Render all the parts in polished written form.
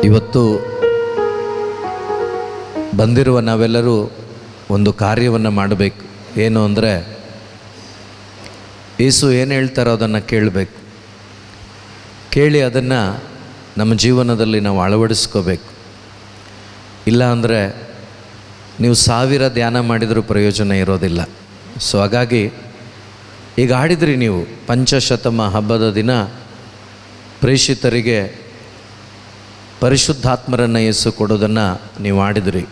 ಇವತ್ತು ಬಂದಿರುವ ನಾವೆಲ್ಲರೂ ಒಂದು ಕಾರ್ಯವನ್ನು ಮಾಡಬೇಕು. ಏನು ಅಂದರೆ, ಯೇಸು ಏನು ಹೇಳ್ತಾರೋ ಅದನ್ನು ಕೇಳಬೇಕು. ಕೇಳಿ ಅದನ್ನು ನಮ್ಮ ಜೀವನದಲ್ಲಿ ನಾವು ಅಳವಡಿಸ್ಕೋಬೇಕು. ಇಲ್ಲ ಅಂದರೆ ನೀವು 1000 ಧ್ಯಾನ ಮಾಡಿದರೂ ಪ್ರಯೋಜನ ಇರೋದಿಲ್ಲ. ಸೊ ಹಾಗಾಗಿ ಈಗ ಆಡಿದ್ರಿ ನೀವು ಪಂಚಶತಮ ಹಬ್ಬದ ದಿನ ಪ್ರೇಷಿತರಿಗೆ ಪರಿಶುದ್ಧಾತ್ಮರನ್ನು ಯೇಸು ಕೊಡೋದನ್ನು ನೀವು ಆಡಿದ್ರಿ.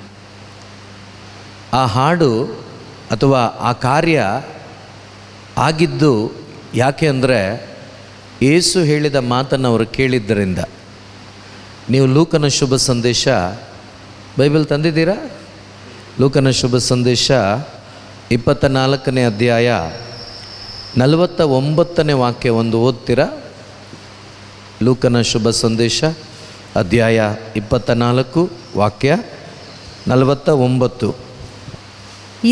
ಆ ಹಾಡು ಅಥವಾ ಆ ಕಾರ್ಯ ಆಗಿದ್ದು ಯಾಕೆ ಅಂದರೆ, ಯೇಸು ಹೇಳಿದ ಮಾತನ್ನು ಅವರು ಕೇಳಿದ್ದರಿಂದ. ನೀವು ಲೂಕನ ಶುಭ ಸಂದೇಶ ಬೈಬಲ್ ತಂದಿದ್ದೀರಾ? ಲೂಕನ ಶುಭ ಸಂದೇಶ 24ನೇ ಅಧ್ಯಾಯ 49ನೇ ವಾಕ್ಯ ಒಂದು ಓದ್ತೀರಾ? ಲೂಕನ ಶುಭ ಸಂದೇಶ ಅಧ್ಯಾಯ 24 ವಾಕ್ಯ 49.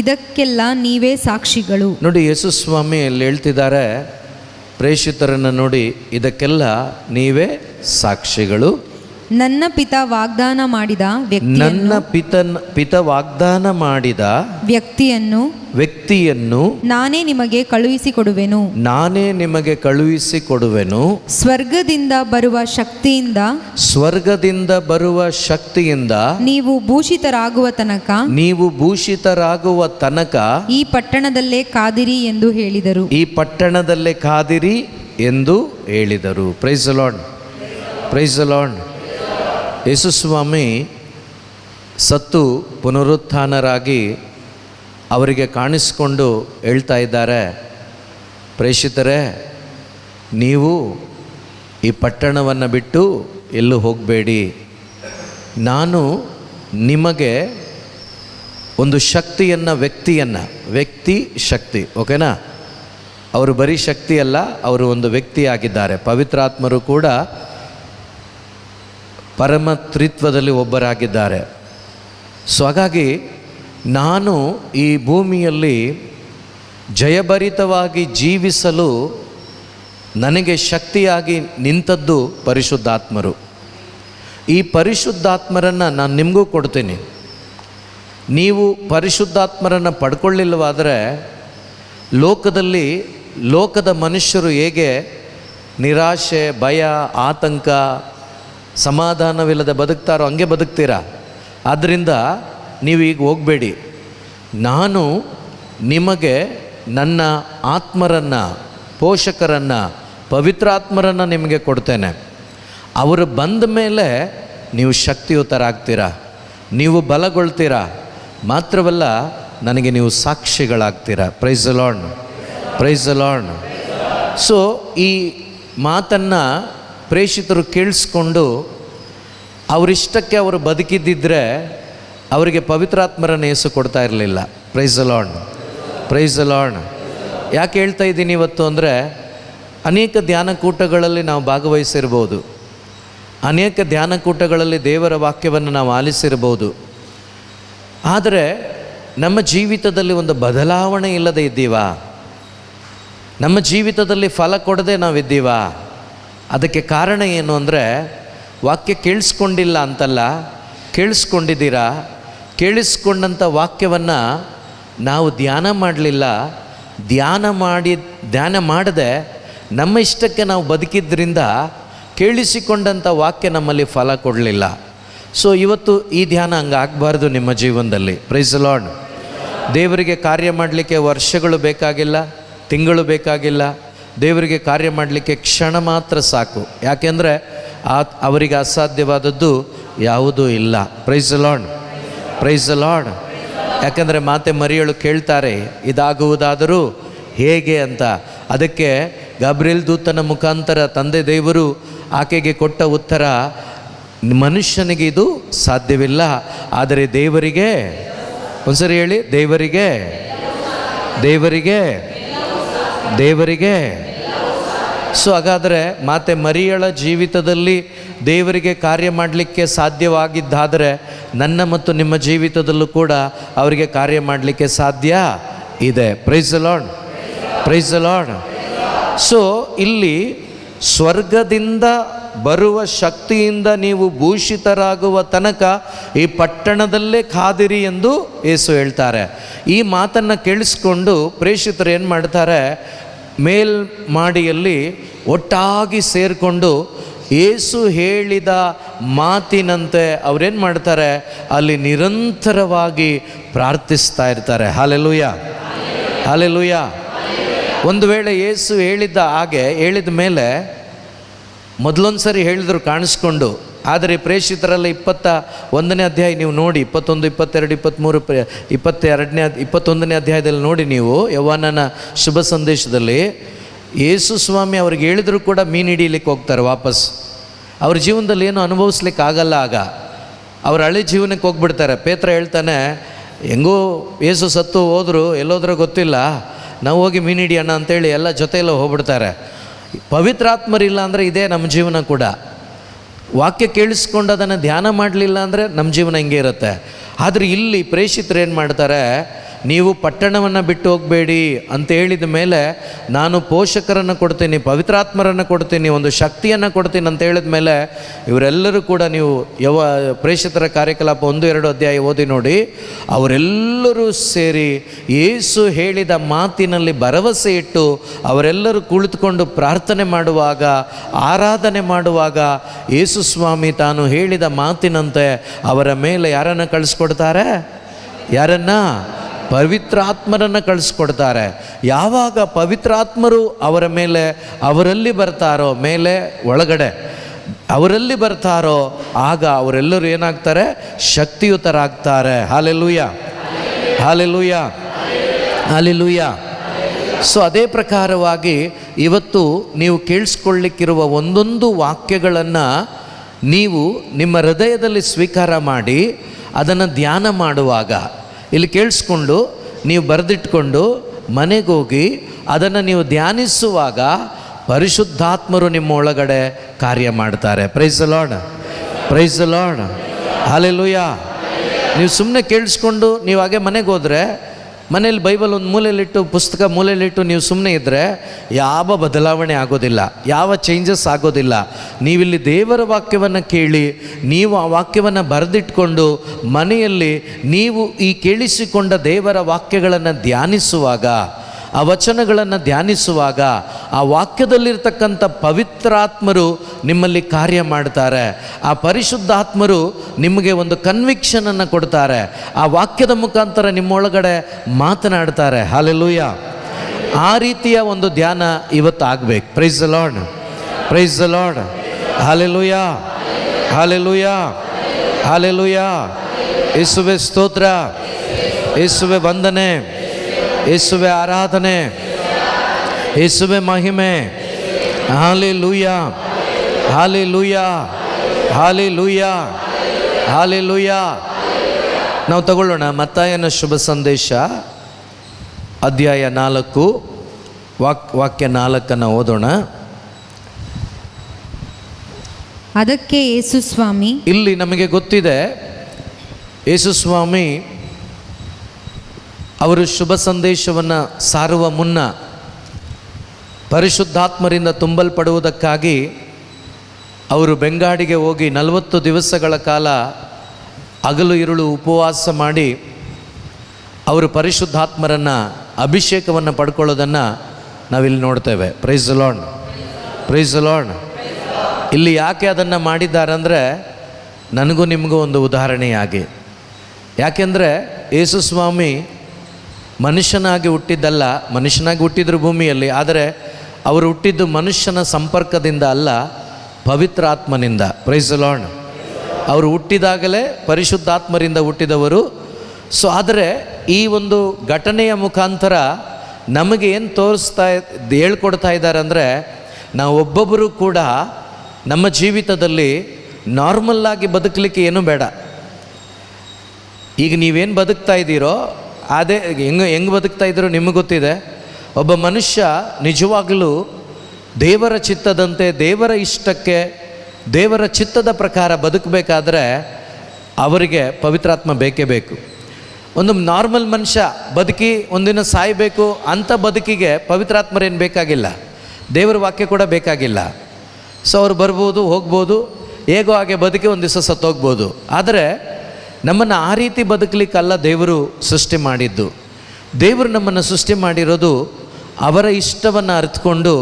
ಇದಕ್ಕೆಲ್ಲ ನೀವೇ ಸಾಕ್ಷಿಗಳು. ನೋಡಿ, ಯೇಸು ಸ್ವಾಮಿ ಅಲ್ಲಿ ಹೇಳ್ತಿದ್ದಾರೆ ಪ್ರೇಷಿತರನ್ನು ನೋಡಿ, ಇದಕ್ಕೆಲ್ಲ ನೀವೇ ಸಾಕ್ಷಿಗಳು. ನನ್ನ ಪಿತ ವಾಗ್ದಾನ ಮಾಡಿದ ವ್ಯಕ್ತಿಯನ್ನು ನಾನೇ ನಿಮಗೆ ಕಳುಹಿಸಿಕೊಡುವೆನು. ಸ್ವರ್ಗದಿಂದ ಬರುವ ಶಕ್ತಿಯಿಂದ ನೀವು ಭೂಷಿತರಾಗುವ ತನಕ ಈ ಪಟ್ಟಣದಲ್ಲೇ ಕಾದಿರಿ ಎಂದು ಹೇಳಿದರು. Praise the Lord, praise the Lord. Yesu ಸ್ವಾಮಿ ಸತ್ತು ಪುನರುತ್ಥಾನರಾಗಿ ಅವರಿಗೆ ಕಾಣಿಸಿಕೊಂಡು ಹೇಳ್ತಾ ಇದ್ದಾರೆ, ಪ್ರೇಷಿತರೇ, ನೀವು ಈ ಪಟ್ಟಣವನ್ನು ಬಿಟ್ಟು ಎಲ್ಲೂ ಹೋಗಬೇಡಿ. ನಾನು ನಿಮಗೆ ಒಂದು ವ್ಯಕ್ತಿ ಶಕ್ತಿ, ಓಕೆನಾ? ಅವರು ಬರೀ ಶಕ್ತಿ ಅಲ್ಲ, ಅವರು ಒಂದು ವ್ಯಕ್ತಿಯಾಗಿದ್ದಾರೆ. ಪವಿತ್ರಾತ್ಮರು ಕೂಡ ಪರಮ ತ್ರಿತ್ವದಲ್ಲಿ ಒಬ್ಬರಾಗಿದ್ದಾರೆ. ಸೊ ಹಾಗಾಗಿ ನಾನು ಈ ಭೂಮಿಯಲ್ಲಿ ಜಯಭರಿತವಾಗಿ ಜೀವಿಸಲು ನನಗೆ ಶಕ್ತಿಯಾಗಿ ನಿಂತದ್ದು ಪರಿಶುದ್ಧಾತ್ಮರು. ಈ ಪರಿಶುದ್ಧಾತ್ಮರನ್ನು ನಾನು ನಿಮಗೂ ಕೊಡ್ತೀನಿ. ನೀವು ಪರಿಶುದ್ಧಾತ್ಮರನ್ನು ಪಡ್ಕೊಳ್ಳಿಲ್ಲವಾದರೆ ಲೋಕದ ಮನುಷ್ಯರು ಹೇಗೆ ನಿರಾಶೆ, ಭಯ, ಆತಂಕ, ಸಮಾಧಾನವಿಲ್ಲದೆ ಬದುಕ್ತಾರೋ ಹಂಗೆ ಬದುಕ್ತೀರಾ. ಆದ್ದರಿಂದ ನೀವು ಈಗ ಹೋಗಬೇಡಿ. ನಾನು ನಿಮಗೆ ನನ್ನ ಆತ್ಮರನ್ನು, ಪೋಷಕರನ್ನು, ಪವಿತ್ರಾತ್ಮರನ್ನು ನಿಮಗೆ ಕೊಡ್ತೇನೆ. ಅವರು ಬಂದ ಮೇಲೆ ನೀವು ಶಕ್ತಿಯುತರಾಗ್ತೀರಾ, ನೀವು ಬಲಗೊಳ್ತೀರಾ. ಮಾತ್ರವಲ್ಲ, ನನಗೆ ನೀವು ಸಾಕ್ಷಿಗಳಾಗ್ತೀರಾ. Praise the Lord, praise the Lord. So ಈ ಮಾತನ್ನು ಪ್ರೇಷಿತರು ಕೇಳಿಸ್ಕೊಂಡು ಅವರಿಷ್ಟಕ್ಕೆ ಅವರು ಬದುಕಿದ್ದಿದ್ದರೆ ಅವರಿಗೆ ಪವಿತ್ರಾತ್ಮರನ್ನು ಯೇಸು ಕೊಡ್ತಾ ಇರಲಿಲ್ಲ. Praise the Lord, praise the Lord. ಯಾಕೆ ಹೇಳ್ತಾ ಇದ್ದೀನಿ ಇವತ್ತು ಅಂದರೆ, ಅನೇಕ ಧ್ಯಾನಕೂಟಗಳಲ್ಲಿ ನಾವು ಭಾಗವಹಿಸಿರ್ಬೋದು, ಅನೇಕ ಧ್ಯಾನಕೂಟಗಳಲ್ಲಿ ದೇವರ ವಾಕ್ಯವನ್ನು ನಾವು ಆಲಿಸಿರ್ಬೋದು. ಆದರೆ ನಮ್ಮ ಜೀವಿತದಲ್ಲಿ ಒಂದು ಬದಲಾವಣೆ ಇಲ್ಲದೆ ಇದ್ದೀವಾ? ನಮ್ಮ ಜೀವಿತದಲ್ಲಿ ಫಲ ಕೊಡದೆ ನಾವಿದ್ದೀವಾ? ಅದಕ್ಕೆ ಕಾರಣ ಏನು ಅಂದರೆ, ವಾಕ್ಯ ಕೇಳಿಸ್ಕೊಂಡಿಲ್ಲ ಅಂತಲ್ಲ, ಕೇಳಿಸ್ಕೊಂಡಿದ್ದೀರಾ. ಕೇಳಿಸ್ಕೊಂಡಂಥ ವಾಕ್ಯವನ್ನು ನಾವು ಧ್ಯಾನ ಮಾಡಲಿಲ್ಲ. ಧ್ಯಾನ ಮಾಡದೆ ನಮ್ಮ ಇಷ್ಟಕ್ಕೆ ನಾವು ಬದುಕಿದ್ರಿಂದ ಕೇಳಿಸಿಕೊಂಡಂಥ ವಾಕ್ಯ ನಮ್ಮಲ್ಲಿ ಫಲ ಕೊಡಲಿಲ್ಲ. ಸೊ ಇವತ್ತು ಈ ಧ್ಯಾನ ಹಂಗೆ ಆಗಬಾರ್ದು ನಿಮ್ಮ ಜೀವನದಲ್ಲಿ. Praise the Lord. ದೇವರಿಗೆ ಕಾರ್ಯ ಮಾಡಲಿಕ್ಕೆ ವರ್ಷಗಳು ಬೇಕಾಗಿಲ್ಲ, ತಿಂಗಳು ಬೇಕಾಗಿಲ್ಲ. ದೇವರಿಗೆ ಕಾರ್ಯ ಮಾಡಲಿಕ್ಕೆ ಕ್ಷಣ ಮಾತ್ರ ಸಾಕು. ಯಾಕೆಂದರೆ ಅವರಿಗೆ ಅಸಾಧ್ಯವಾದದ್ದು ಯಾವುದೂ ಇಲ್ಲ. Praise the Lord, praise the Lord. ಯಾಕೆಂದರೆ ಮಾತೆ ಮರಿಯಳು ಕೇಳ್ತಾರೆ, ಇದಾಗುವುದಾದರೂ ಹೇಗೆ ಅಂತ. ಅದಕ್ಕೆ ಗಬ್ರಿಯೇಲ್ ದೂತನ ಮುಖಾಂತರ ತಂದೆ ದೇವರು ಆಕೆಗೆ ಕೊಟ್ಟ ಉತ್ತರ, ಮನುಷ್ಯನಿಗೆ ಇದು ಸಾಧ್ಯವಿಲ್ಲ, ಆದರೆ ದೇವರಿಗೆ, ಒಂದ್ಸರಿ ಹೇಳಿ, ದೇವರಿಗೆ ಸೊ ಹಾಗಾದರೆ ಮಾತೆ ಮರಿಯಳ ಜೀವಿತದಲ್ಲಿ ದೇವರಿಗೆ ಕಾರ್ಯ ಮಾಡಲಿಕ್ಕೆ ಸಾಧ್ಯವಾಗಿದ್ದಾದರೆ ನನ್ನ ಮತ್ತು ನಿಮ್ಮ ಜೀವಿತದಲ್ಲೂ ಕೂಡ ಅವರಿಗೆ ಕಾರ್ಯ ಮಾಡಲಿಕ್ಕೆ ಸಾಧ್ಯ ಇದೆ. Praise the Lord, praise the Lord. So ಇಲ್ಲಿ ಸ್ವರ್ಗದಿಂದ ಬರುವ ಶಕ್ತಿಯಿಂದ ನೀವು ಭೂಷಿತರಾಗುವ ತನಕ ಈ ಪಟ್ಟಣದಲ್ಲೇ ಕಾದಿರಿ ಎಂದು ಯೇಸು ಹೇಳ್ತಾರೆ. ಈ ಮಾತನ್ನು ಕೇಳಿಸ್ಕೊಂಡು ಪ್ರೇಷಿತರು ಏನು ಮಾಡ್ತಾರೆ, ಮೇಲ್ಮಾಡಿಯಲ್ಲಿ ಒಟ್ಟಾಗಿ ಸೇರಿಕೊಂಡು ಯೇಸು ಹೇಳಿದ ಮಾತಿನಂತೆ ಅವರೇನು ಮಾಡ್ತಾರೆ, ಅಲ್ಲಿ ನಿರಂತರವಾಗಿ ಪ್ರಾರ್ಥಿಸ್ತಾ ಇರ್ತಾರೆ. Hallelujah, hallelujah. ಒಂದು ವೇಳೆ ಯೇಸು ಹೇಳಿದ್ದ ಹಾಗೆ ಹೇಳಿದ ಮೇಲೆ ಮೊದಲೊಂದು ಸರಿ ಹೇಳಿದ್ರು ಕಾಣಿಸ್ಕೊಂಡು, ಆದರೆ ಪ್ರೇಷಿತರಲ್ಲಿ 21ನೇ ಅಧ್ಯಾಯ ನೀವು ನೋಡಿ, 21, 22, 23, 21ನೇ ಅಧ್ಯಾಯದಲ್ಲಿ ನೋಡಿ ನೀವು, ಯೋಹಾನನ ಶುಭ ಸಂದೇಶದಲ್ಲಿ ಯೇಸು ಸ್ವಾಮಿ ಅವ್ರಿಗೆ ಹೇಳಿದ್ರು ಕೂಡ ಮೀನು ಹಿಡಿಯಲಿಕ್ಕೆ ಹೋಗ್ತಾರೆ ವಾಪಸ್. ಅವ್ರ ಜೀವನದಲ್ಲಿ ಏನು ಅನುಭವಿಸ್ಲಿಕ್ಕೆ ಆಗಲ್ಲ. ಆಗ ಅವ್ರ ಹಳೆ ಜೀವನಕ್ಕೆ ಹೋಗ್ಬಿಡ್ತಾರೆ. ಪೇತ್ರ ಹೇಳ್ತಾನೆ, ಹೆಂಗೋ ಯೇಸು ಸತ್ತು ಹೋದರು, ಎಲ್ಲೋದ್ರೂ ಗೊತ್ತಿಲ್ಲ, ನಾವು ಹೋಗಿ ಮೀನು ಹಿಡಿಯೋಣ ಅಂತೇಳಿ ಎಲ್ಲ ಜೊತೆಯಲ್ಲೇ ಹೋಗ್ಬಿಡ್ತಾರೆ. ಪವಿತ್ರಾತ್ಮರಿಲ್ಲ ಅಂದರೆ ಇದೇ ನಮ್ಮ ಜೀವನ ಕೂಡ. ವಾಕ್ಯ ಕೇಳಿಸ್ಕೊಂಡು ಅದನ್ನು ಧ್ಯಾನ ಮಾಡಲಿಲ್ಲ ಅಂದರೆ ನಮ್ಮ ಜೀವನ ಹಿಂಗೆ ಇರುತ್ತೆ. ಆದರೆ ಇಲ್ಲಿ ಪ್ರೇಷಿತರು ಏನು ಮಾಡ್ತಾರೆ, ನೀವು ಪಟ್ಟಣವನ್ನು ಬಿಟ್ಟು ಹೋಗಬೇಡಿ ಅಂತ ಹೇಳಿದ ಮೇಲೆ ನಾನು ಪೋಷಕರನ್ನು ಕೊಡ್ತೀನಿ, ಪವಿತ್ರಾತ್ಮರನ್ನು ಕೊಡ್ತೀನಿ, ಒಂದು ಶಕ್ತಿಯನ್ನು ಕೊಡ್ತೀನಿ ಅಂತ ಹೇಳಿದ ಮೇಲೆ ಇವರೆಲ್ಲರೂ ಕೂಡ ನೀವು ಪ್ರೇಷಿತರ ಕಾರ್ಯಕಲಾಪ 1-2 ಅಧ್ಯಾಯ ಓದಿ ನೋಡಿ, ಅವರೆಲ್ಲರೂ ಸೇರಿ ಯೇಸು ಹೇಳಿದ ಮಾತಿನಲ್ಲಿ ಭರವಸೆ ಇಟ್ಟು ಅವರೆಲ್ಲರೂ ಕುಳಿತುಕೊಂಡು ಪ್ರಾರ್ಥನೆ ಮಾಡುವಾಗ, ಆರಾಧನೆ ಮಾಡುವಾಗ ಯೇಸು ಸ್ವಾಮಿ ತಾನು ಹೇಳಿದ ಮಾತಿನಂತೆ ಅವರ ಮೇಲೆ ಯಾರನ್ನು ಕಳಿಸ್ಕೊಡ್ತಾರೆ, ಯಾರನ್ನ? ಪವಿತ್ರಾತ್ಮರನ್ನು ಕಳಿಸ್ಕೊಡ್ತಾರೆ. ಯಾವಾಗ ಪವಿತ್ರಾತ್ಮರು ಅವರ ಮೇಲೆ, ಅವರಲ್ಲಿ ಬರ್ತಾರೋ, ಮೇಲೆ ಒಳಗಡೆ ಅವರಲ್ಲಿ ಬರ್ತಾರೋ, ಆಗ ಅವರೆಲ್ಲರೂ ಏನಾಗ್ತಾರೆ, ಶಕ್ತಿಯುತರಾಗ್ತಾರೆ. Hallelujah, hallelujah, hallelujah. ಸೊ ಅದೇ ಪ್ರಕಾರವಾಗಿ ಇವತ್ತು ನೀವು ಕೇಳಿಸ್ಕೊಳ್ಳಿಕ್ಕಿರುವ ಒಂದೊಂದು ವಾಕ್ಯಗಳನ್ನು ನೀವು ನಿಮ್ಮ ಹೃದಯದಲ್ಲಿ ಸ್ವೀಕಾರ ಮಾಡಿ ಅದನ್ನು ಧ್ಯಾನ ಮಾಡುವಾಗ, ಇಲ್ಲಿ ಕೇಳಿಸ್ಕೊಂಡು ನೀವು ಬರೆದಿಟ್ಕೊಂಡು ಮನೆಗೋಗಿ ಅದನ್ನು ನೀವು ಧ್ಯಾನಿಸುವಾಗ ಪರಿಶುದ್ಧಾತ್ಮರು ನಿಮ್ಮ ಒಳಗಡೆ ಕಾರ್ಯ ಮಾಡ್ತಾರೆ. Price the Lord, praise the Lord, hallelujah. ನೀವು ಸುಮ್ಮನೆ ಕೇಳಿಸ್ಕೊಂಡು ನೀವು ಹಾಗೆ ಮನೆಗೆ ಹೋದರೆ, ಮನೇಲಿ ಬೈಬಲ್ ಒಂದು ಮೂಲೆಯಲ್ಲಿಟ್ಟು, ಪುಸ್ತಕ ಮೂಲೆಯಲ್ಲಿಟ್ಟು ನೀವು ಸುಮ್ಮನೆ ಇದ್ದರೆ ಯಾವ ಬದಲಾವಣೆ ಆಗೋದಿಲ್ಲ, ಯಾವ ಚೇಂಜಸ್ ಆಗೋದಿಲ್ಲ. ನೀವಿಲ್ಲಿ ದೇವರ ವಾಕ್ಯವನ್ನು ಕೇಳಿ ನೀವು ಆ ವಾಕ್ಯವನ್ನು ಬರೆದಿಟ್ಕೊಂಡು ಮನೆಯಲ್ಲಿ ನೀವು ಈ ಕೇಳಿಸಿಕೊಂಡ ದೇವರ ವಾಕ್ಯಗಳನ್ನು ಧ್ಯಾನಿಸುವಾಗ, ಆ ವಚನಗಳನ್ನು ಧ್ಯಾನಿಸುವಾಗ ಆ ವಾಕ್ಯದಲ್ಲಿರ್ತಕ್ಕಂಥ ಪವಿತ್ರಾತ್ಮರು ನಿಮ್ಮಲ್ಲಿ ಕಾರ್ಯ ಮಾಡ್ತಾರೆ. ಆ ಪರಿಶುದ್ಧಾತ್ಮರು ನಿಮಗೆ ಒಂದು ಕನ್ವಿಕ್ಷನನ್ನು ಕೊಡ್ತಾರೆ. ಆ ವಾಕ್ಯದ ಮುಖಾಂತರ ನಿಮ್ಮೊಳಗಡೆ ಮಾತನಾಡ್ತಾರೆ. ಹಲ್ಲೆಲೂಯಾ. ಆ ರೀತಿಯ ಒಂದು ಧ್ಯಾನ ಇವತ್ತು ಆಗಬೇಕು. Praise the Lord, praise the Lord, hallelujah, hallelujah, hallelujah. ಯೇಸುವೆ ಸ್ತೋತ್ರ, ಯೇಸುವೆ ವಂದನೆ, ಯೇಸುವೆ ಆರಾಧನೆ, ಯೇಸುವೆ ಮಹಿಮೆ. Hallelujah, hallelujah, hallelujah, hallelujah. ನಾವು ತಗೊಳ್ಳೋಣ ಮತ್ತಾಯನ ಶುಭ ಸಂದೇಶ ಅಧ್ಯಾಯ 4 ವಾಕ್ಯ 4 ಓದೋಣ. ಅದಕ್ಕೆ ಯೇಸು ಸ್ವಾಮಿ, ಇಲ್ಲಿ ನಮಗೆ ಗೊತ್ತಿದೆ ಯೇಸು ಸ್ವಾಮಿ ಅವರು ಶುಭ ಸಂದೇಶವನ್ನು ಸಾರುವ ಮುನ್ನ ಪರಿಶುದ್ಧಾತ್ಮರಿಂದ ತುಂಬಲ್ಪಡುವುದಕ್ಕಾಗಿ ಅವರು ಬೆಂಗಾಡಿಗೆ ಹೋಗಿ 40 ದಿವಸಗಳ ಕಾಲ ಹಗಲು ಇರುಳು ಉಪವಾಸ ಮಾಡಿ ಅವರು ಪರಿಶುದ್ಧಾತ್ಮರನ್ನು ಅಭಿಷೇಕವನ್ನು ಪಡ್ಕೊಳ್ಳೋದನ್ನು ನಾವಿಲ್ಲಿ ನೋಡ್ತೇವೆ. Price the Lord, praise the lord. ಇಲ್ಲಿ ಯಾಕೆ ಅದನ್ನು ಮಾಡಿದ್ದಾರೆ ಅಂದರೆ ನನಗೂ ನಿಮಗೂ ಒಂದು ಉದಾಹರಣೆಯಾಗಿ. ಯಾಕೆಂದರೆ ಯೇಸು ಸ್ವಾಮಿ ಮನುಷ್ಯನಾಗಿ ಹುಟ್ಟಿದ್ದಲ್ಲ, ಮನುಷ್ಯನಾಗಿ ಹುಟ್ಟಿದ್ರು ಭೂಮಿಯಲ್ಲಿ, ಆದರೆ ಅವರು ಹುಟ್ಟಿದ್ದು ಮನುಷ್ಯನ ಸಂಪರ್ಕದಿಂದ ಅಲ್ಲ, ಪವಿತ್ರಾತ್ಮನಿಂದ. Price the lord. ಅವರು ಹುಟ್ಟಿದಾಗಲೇ ಪರಿಶುದ್ಧಾತ್ಮರಿಂದ ಹುಟ್ಟಿದವರು. ಸೊ ಆದರೆ ಈ ಒಂದು ಘಟನೆಯ ಮುಖಾಂತರ ನಮಗೆ ಏನು ಹೇಳ್ಕೊಡ್ತಾ ಇದ್ದಾರೆ ಅಂದರೆ, ನಾವು ಒಬ್ಬೊಬ್ಬರು ಕೂಡ ನಮ್ಮ ಜೀವಿತದಲ್ಲಿ ನಾರ್ಮಲ್ಲಾಗಿ ಬದುಕಲಿಕ್ಕೆ ಏನೂ ಬೇಡ. ಈಗ ನೀವೇನು ಬದುಕ್ತಾ ಇದ್ದೀರೋ ಅದೇ ಹೆಂಗೆ ಬದುಕ್ತಾ ಇದ್ದೀರೋ ನಿಮಗೆ ಗೊತ್ತಿದೆ. ಒಬ್ಬ ಮನುಷ್ಯ ನಿಜವಾಗಲೂ ದೇವರ ಚಿತ್ತದಂತೆ, ದೇವರ ಇಷ್ಟಕ್ಕೆ, ದೇವರ ಚಿತ್ತದ ಪ್ರಕಾರ ಬದುಕಬೇಕಾದ್ರೆ ಅವರಿಗೆ ಪವಿತ್ರಾತ್ಮ ಬೇಕೇ ಬೇಕು. ಒಂದು ನಾರ್ಮಲ್ ಮನುಷ್ಯ ಬದುಕಿ ಒಂದಿನ ಸಾಯಬೇಕು ಅಂಥ ಬದುಕಿಗೆ ಪವಿತ್ರಾತ್ಮರೇನು ಬೇಕಾಗಿಲ್ಲ, ದೇವರ ವಾಕ್ಯ ಕೂಡ ಬೇಕಾಗಿಲ್ಲ. ಸೊ ಅವ್ರು ಬರ್ಬೋದು, ಹೋಗ್ಬೋದು, ಹೇಗೋ ಹಾಗೆ ಬದುಕಿ ಒಂದು ದಿವಸ ಸತ್ತೋಗ್ಬೋದು. ಆದರೆ ನಮ್ಮನ್ನು ಆ ರೀತಿ ಬದುಕಲಿಕ್ಕಲ್ಲ ದೇವರು ಸೃಷ್ಟಿ ಮಾಡಿದ್ದು. ದೇವರು ನಮ್ಮನ್ನು ಸೃಷ್ಟಿ ಮಾಡಿರೋದು ಅವರ ಇಷ್ಟವನ್ನು ಅರಿತುಕೊಂಡು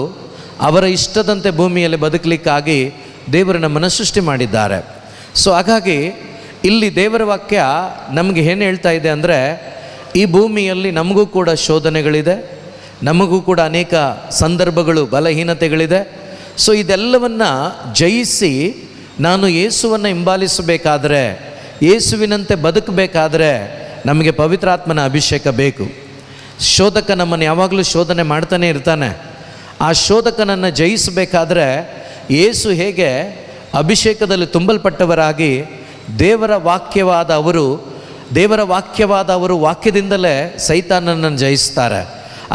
ಅವರ ಇಷ್ಟದಂತೆ ಭೂಮಿಯಲ್ಲಿ ಬದುಕಲಿಕ್ಕಾಗಿ ದೇವರು ನಮ್ಮನ್ನು ಸೃಷ್ಟಿ ಮಾಡಿದ್ದಾರೆ. ಸೊ ಹಾಗಾಗಿ ಇಲ್ಲಿ ದೇವರ ವಾಕ್ಯ ನಮಗೆ ಏನು ಹೇಳ್ತಾ ಇದೆ ಅಂದರೆ, ಈ ಭೂಮಿಯಲ್ಲಿ ನಮಗೂ ಕೂಡ ಶೋಧನೆಗಳಿದೆ, ನಮಗೂ ಕೂಡ ಅನೇಕ ಸಂದರ್ಭಗಳು, ಬಲಹೀನತೆಗಳಿದೆ. ಸೊ ಇದೆಲ್ಲವನ್ನು ಜಯಿಸಿ ನಾನು ಯೇಸುವನ್ನು ಹಿಂಬಾಲಿಸಬೇಕಾದ್ರೆ, ಯೇಸುವಿನಂತೆ ಬದುಕಬೇಕಾದ್ರೆ ನಮಗೆ ಪವಿತ್ರಾತ್ಮನ ಅಭಿಷೇಕ ಬೇಕು. ಶೋಧಕ ನಮ್ಮನ್ನು ಯಾವಾಗಲೂ ಶೋಧನೆ ಮಾಡ್ತಾನೆ ಇರ್ತಾನೆ. ಆ ಶೋಧಕನನ್ನು ಜಯಿಸಬೇಕಾದ್ರೆ ಯೇಸು ಹೇಗೆ ಅಭಿಷೇಕದಲ್ಲಿ ತುಂಬಲ್ಪಟ್ಟವರಾಗಿ ದೇವರ ವಾಕ್ಯವಾದ ಅವರು ವಾಕ್ಯದಿಂದಲೇ ಸೈತಾನನನ್ನು ಜಯಿಸ್ತಾರೆ.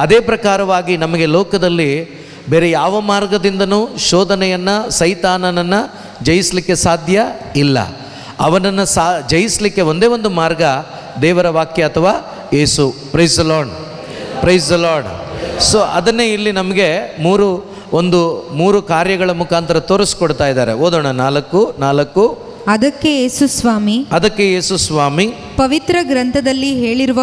ಅದೇ ಪ್ರಕಾರವಾಗಿ ನಮಗೆ ಲೋಕದಲ್ಲಿ ಬೇರೆ ಯಾವ ಮಾರ್ಗದಿಂದನೂ ಶೋಧನೆಯನ್ನು, ಸೈತಾನನನ್ನು ಜಯಿಸಲಿಕ್ಕೆ ಸಾಧ್ಯ ಇಲ್ಲ. ಅವನನ್ನು ಜಯಿಸಲಿಕ್ಕೆ ಒಂದೇ ಒಂದು ಮಾರ್ಗ ದೇವರ ವಾಕ್ಯ ಅಥವಾ Yesu. Praise the Lord, praise the Lord. So ಅದನ್ನೇ ಇಲ್ಲಿ ನಮಗೆ ಮೂರು ಕಾರ್ಯಗಳ ಮುಖಾಂತರ ತೋರಿಸ್ಕೊಡ್ತಾ ಇದ್ದಾರೆ. ಓದೋಣ. 4. ಅದಕ್ಕೆ ಯೇಸು ಸ್ವಾಮಿ ಪವಿತ್ರ ಗ್ರಂಥದಲ್ಲಿ ಹೇಳಿರುವ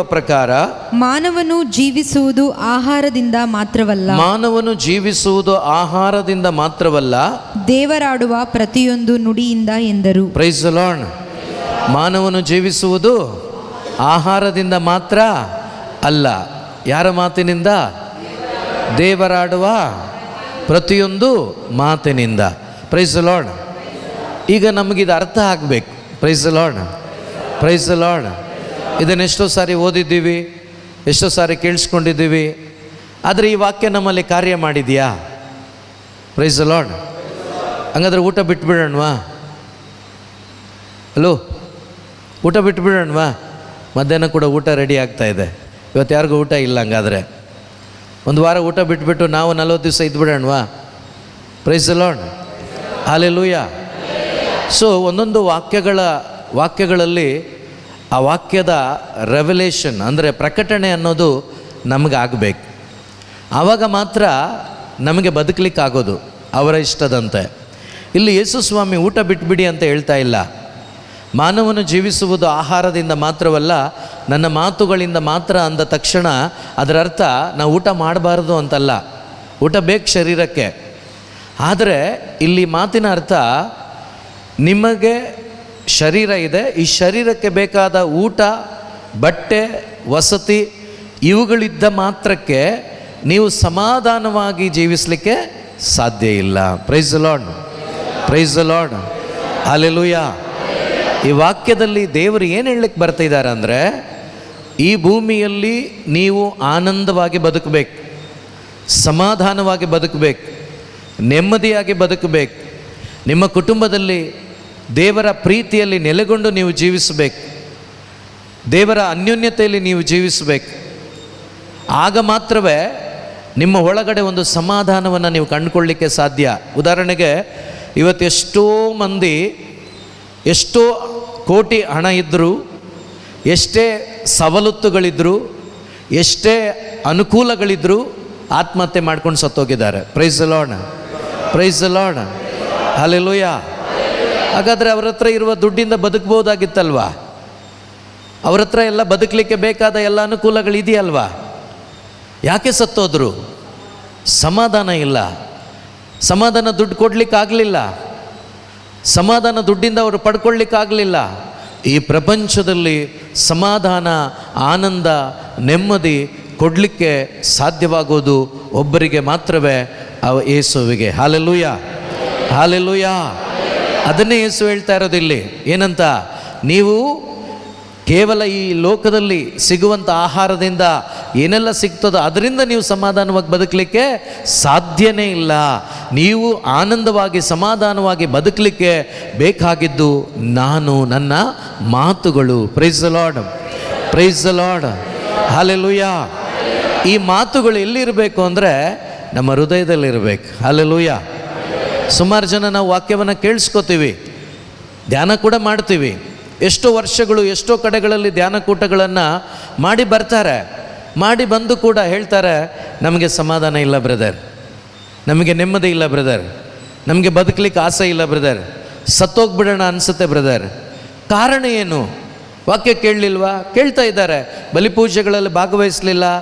ಪ್ರಕಾರ ಮಾನವನು ಜೀವಿಸುವುದು ಆಹಾರದಿಂದ ಮಾತ್ರವಲ್ಲ ದೇವರಾಡುವ ಪ್ರತಿಯೊಂದು ನುಡಿಯಿಂದ ಎಂದರು. Price the lord. ಮಾನವನು ಜೀವಿಸುವುದು ಆಹಾರದಿಂದ ಮಾತ್ರ ಅಲ್ಲ. ಯಾರ ಮಾತಿನಿಂದ? ದೇವರಾಡುವ ಪ್ರತಿಯೊಂದು ಮಾತಿನಿಂದ. Praise the Lord. ಈಗ ನಮಗಿದು ಅರ್ಥ ಆಗಬೇಕು. Praise the Lord, praise the Lord. ಇದನ್ನೆಷ್ಟೋ ಸಾರಿ ಓದಿದ್ದೀವಿ, ಎಷ್ಟೋ ಸಾರಿ ಕೇಳಿಸ್ಕೊಂಡಿದ್ದೀವಿ. ಆದರೆ ಈ ವಾಕ್ಯ ನಮ್ಮಲ್ಲಿ ಕಾರ್ಯ ಮಾಡಿದೆಯಾ? Price the lord. ಹಂಗಾದ್ರೆ ಊಟ ಬಿಟ್ಬಿಡೋಣವಾ? ಹಲೋ, ಊಟ ಬಿಟ್ಬಿಡೋಣವಾ? ಮಧ್ಯಾಹ್ನ ಕೂಡ ಊಟ ರೆಡಿ ಆಗ್ತಾ ಇದೆ. ಇವತ್ತು ಯಾರಿಗೂ ಊಟ ಇಲ್ಲ. ಹಂಗಾದರೆ ಒಂದು ವಾರ ಊಟ ಬಿಟ್ಬಿಟ್ಟು ನಾವು 40 ದಿವಸ ಇದ್ಬಿಡೋಣವಾ? Praise the Lord, hallelujah. So ಒಂದೊಂದು ವಾಕ್ಯಗಳಲ್ಲಿ ಆ ವಾಕ್ಯದ ರೆವಲೇಷನ್ ಅಂದರೆ ಪ್ರಕಟಣೆ ಅನ್ನೋದು ನಮಗಾಗಬೇಕು. ಆವಾಗ ಮಾತ್ರ ನಮಗೆ ಬದುಕಲಿಕ್ಕಾಗೋದು ಅವರ ಇಷ್ಟದಂತೆ. ಇಲ್ಲಿ ಯೇಸು ಸ್ವಾಮಿ ಊಟ ಬಿಟ್ಬಿಡಿ ಅಂತ ಹೇಳ್ತಾ ಇಲ್ಲ. ಮಾನವನು ಜೀವಿಸುವುದು ಆಹಾರದಿಂದ ಮಾತ್ರವಲ್ಲ, ನನ್ನ ಮಾತುಗಳಿಂದ ಮಾತ್ರ ಅಂದ ತಕ್ಷಣ ಅದರ ಅರ್ಥ ನಾವು ಊಟ ಮಾಡಬಾರ್ದು ಅಂತಲ್ಲ. ಊಟ ಬೇಕು ಶರೀರಕ್ಕೆ. ಆದರೆ ಇಲ್ಲಿ ಮಾತಿನ ಅರ್ಥ, ನಿಮಗೆ ಶರೀರ ಇದೆ, ಈ ಶರೀರಕ್ಕೆ ಬೇಕಾದ ಊಟ, ಬಟ್ಟೆ, ವಸತಿ ಇವುಗಳಿದ್ದ ಮಾತ್ರಕ್ಕೆ ನೀವು ಸಮಾಧಾನವಾಗಿ ಜೀವಿಸಲಿಕ್ಕೆ ಸಾಧ್ಯ ಇಲ್ಲ. Praise the Lord, praise the Lord, hallelujah. ಈ ವಾಕ್ಯದಲ್ಲಿ ದೇವರು ಏನು ಹೇಳಲಿಕ್ಕೆ ಬರ್ತಿದ್ದಾರೆ ಅಂದರೆ, ಈ ಭೂಮಿಯಲ್ಲಿ ನೀವು ಆನಂದವಾಗಿ ಬದುಕಬೇಕು, ಸಮಾಧಾನವಾಗಿ ಬದುಕಬೇಕು, ನೆಮ್ಮದಿಯಾಗಿ ಬದುಕಬೇಕು. ನಿಮ್ಮ ಕುಟುಂಬದಲ್ಲಿ ದೇವರ ಪ್ರೀತಿಯಲ್ಲಿ ನೆಲೆಗೊಂಡು ನೀವು ಜೀವಿಸಬೇಕು, ದೇವರ ಅನ್ಯೋನ್ಯತೆಯಲ್ಲಿ ನೀವು ಜೀವಿಸಬೇಕು. ಆಗ ಮಾತ್ರವೇ ನಿಮ್ಮ ಒಳಗಡೆ ಒಂದು ಸಮಾಧಾನವನ್ನು ನೀವು ಕಂಡುಕೊಳ್ಳಲಿಕ್ಕೆ ಸಾಧ್ಯ. ಉದಾಹರಣೆಗೆ, ಇವತ್ತು ಎಷ್ಟೋ ಮಂದಿ ಎಷ್ಟೋ ಕೋಟಿ ಹಣ ಇದ್ದರೂ, ಎಷ್ಟೇ ಸವಲತ್ತುಗಳಿದ್ದರೂ, ಎಷ್ಟೇ ಅನುಕೂಲಗಳಿದ್ದರೂ ಆತ್ಮಹತ್ಯೆ ಮಾಡ್ಕೊಂಡು ಸತ್ತೋಗಿದ್ದಾರೆ. Praise the Lord, praise the Lord, hallelujah. ಹಾಗಾದರೆ ಅವ್ರ ಹತ್ರ ಇರುವ ದುಡ್ಡಿಂದ ಬದುಕ್ಬೋದಾಗಿತ್ತಲ್ವಾ? ಅವ್ರ ಹತ್ರ ಎಲ್ಲ ಬದುಕಲಿಕ್ಕೆ ಬೇಕಾದ ಎಲ್ಲ ಅನುಕೂಲಗಳಿದೆಯಲ್ವಾ? ಯಾಕೆ ಸತ್ತೋದ್ರು? ಸಮಾಧಾನ ಇಲ್ಲ. ಸಮಾಧಾನ ದುಡ್ಡು ಕೊಡಲಿಕ್ಕಾಗಲಿಲ್ಲ. ಸಮಾಧಾನ ದುಡ್ಡಿಂದ ಅವರು ಪಡ್ಕೊಳ್ಳಿಕ್ಕಾಗಲಿಲ್ಲ. ಈ ಪ್ರಪಂಚದಲ್ಲಿ ಸಮಾಧಾನ, ಆನಂದ, ನೆಮ್ಮದಿ ಕೊಡಲಿಕ್ಕೆ ಸಾಧ್ಯವಾಗೋದು ಒಬ್ಬರಿಗೆ ಮಾತ್ರವೇ, ಯೇಸುವಿಗೆ. Hallelujah, hallelujah. ಅದನ್ನೇ ಯೇಸು ಹೇಳ್ತಾ ಇರೋದು ಇಲ್ಲಿ. ಏನಂತ? ನೀವು ಕೇವಲ ಈ ಲೋಕದಲ್ಲಿ ಸಿಗುವಂಥ ಆಹಾರದಿಂದ ಏನೆಲ್ಲ ಸಿಗ್ತದೋ ಅದರಿಂದ ನೀವು ಸಮಾಧಾನವಾಗಿ ಬದುಕಲಿಕ್ಕೆ ಸಾಧ್ಯನೇ ಇಲ್ಲ. ನೀವು ಆನಂದವಾಗಿ ಸಮಾಧಾನವಾಗಿ ಬದುಕಲಿಕ್ಕೆ ಬೇಕಾಗಿದ್ದು ನಾನು, ನನ್ನ ಮಾತುಗಳು. Price the Lord, praise the Lord, hallelujah. ಈ ಮಾತುಗಳು ಎಲ್ಲಿರಬೇಕು ಅಂದರೆ ನಮ್ಮ ಹೃದಯದಲ್ಲಿರಬೇಕು. ಹಲ್ಲೆಲೂಯಾ. ಸುಮಾರು ಜನ ನಾವು ವಾಕ್ಯವನ್ನು ಕೇಳಿಸ್ಕೋತೀವಿ, ಧ್ಯಾನ ಕೂಡ ಮಾಡ್ತೀವಿ. ಎಷ್ಟೋ ವರ್ಷಗಳು ಎಷ್ಟೋ ಕಡೆಗಳಲ್ಲಿ ಧ್ಯಾನಕೂಟಗಳನ್ನು ಮಾಡಿ ಬರ್ತಾರೆ. ಮಾಡಿ ಬಂದು ಕೂಡ ಹೇಳ್ತಾರೆ, ನಮಗೆ ಸಮಾಧಾನ ಇಲ್ಲ ಬ್ರದರ್, ನಮಗೆ ನೆಮ್ಮದಿ ಇಲ್ಲ ಬ್ರದರ್, ನಮಗೆ ಬದುಕಲಿಕ್ಕೆ ಆಸೆ ಇಲ್ಲ ಬ್ರದರ್, ಸತ್ತೋಗ್ಬಿಡೋಣ ಅನಿಸುತ್ತೆ ಬ್ರದರ್. ಕಾರಣ ಏನು? ವಾಕ್ಯ ಕೇಳಲಿಲ್ವಾ? ಕೇಳ್ತಾ ಇದ್ದಾರೆ. ಬಲಿಪೂಜೆಗಳಲ್ಲಿ ಭಾಗವಹಿಸಲಿಲ್ವಾ?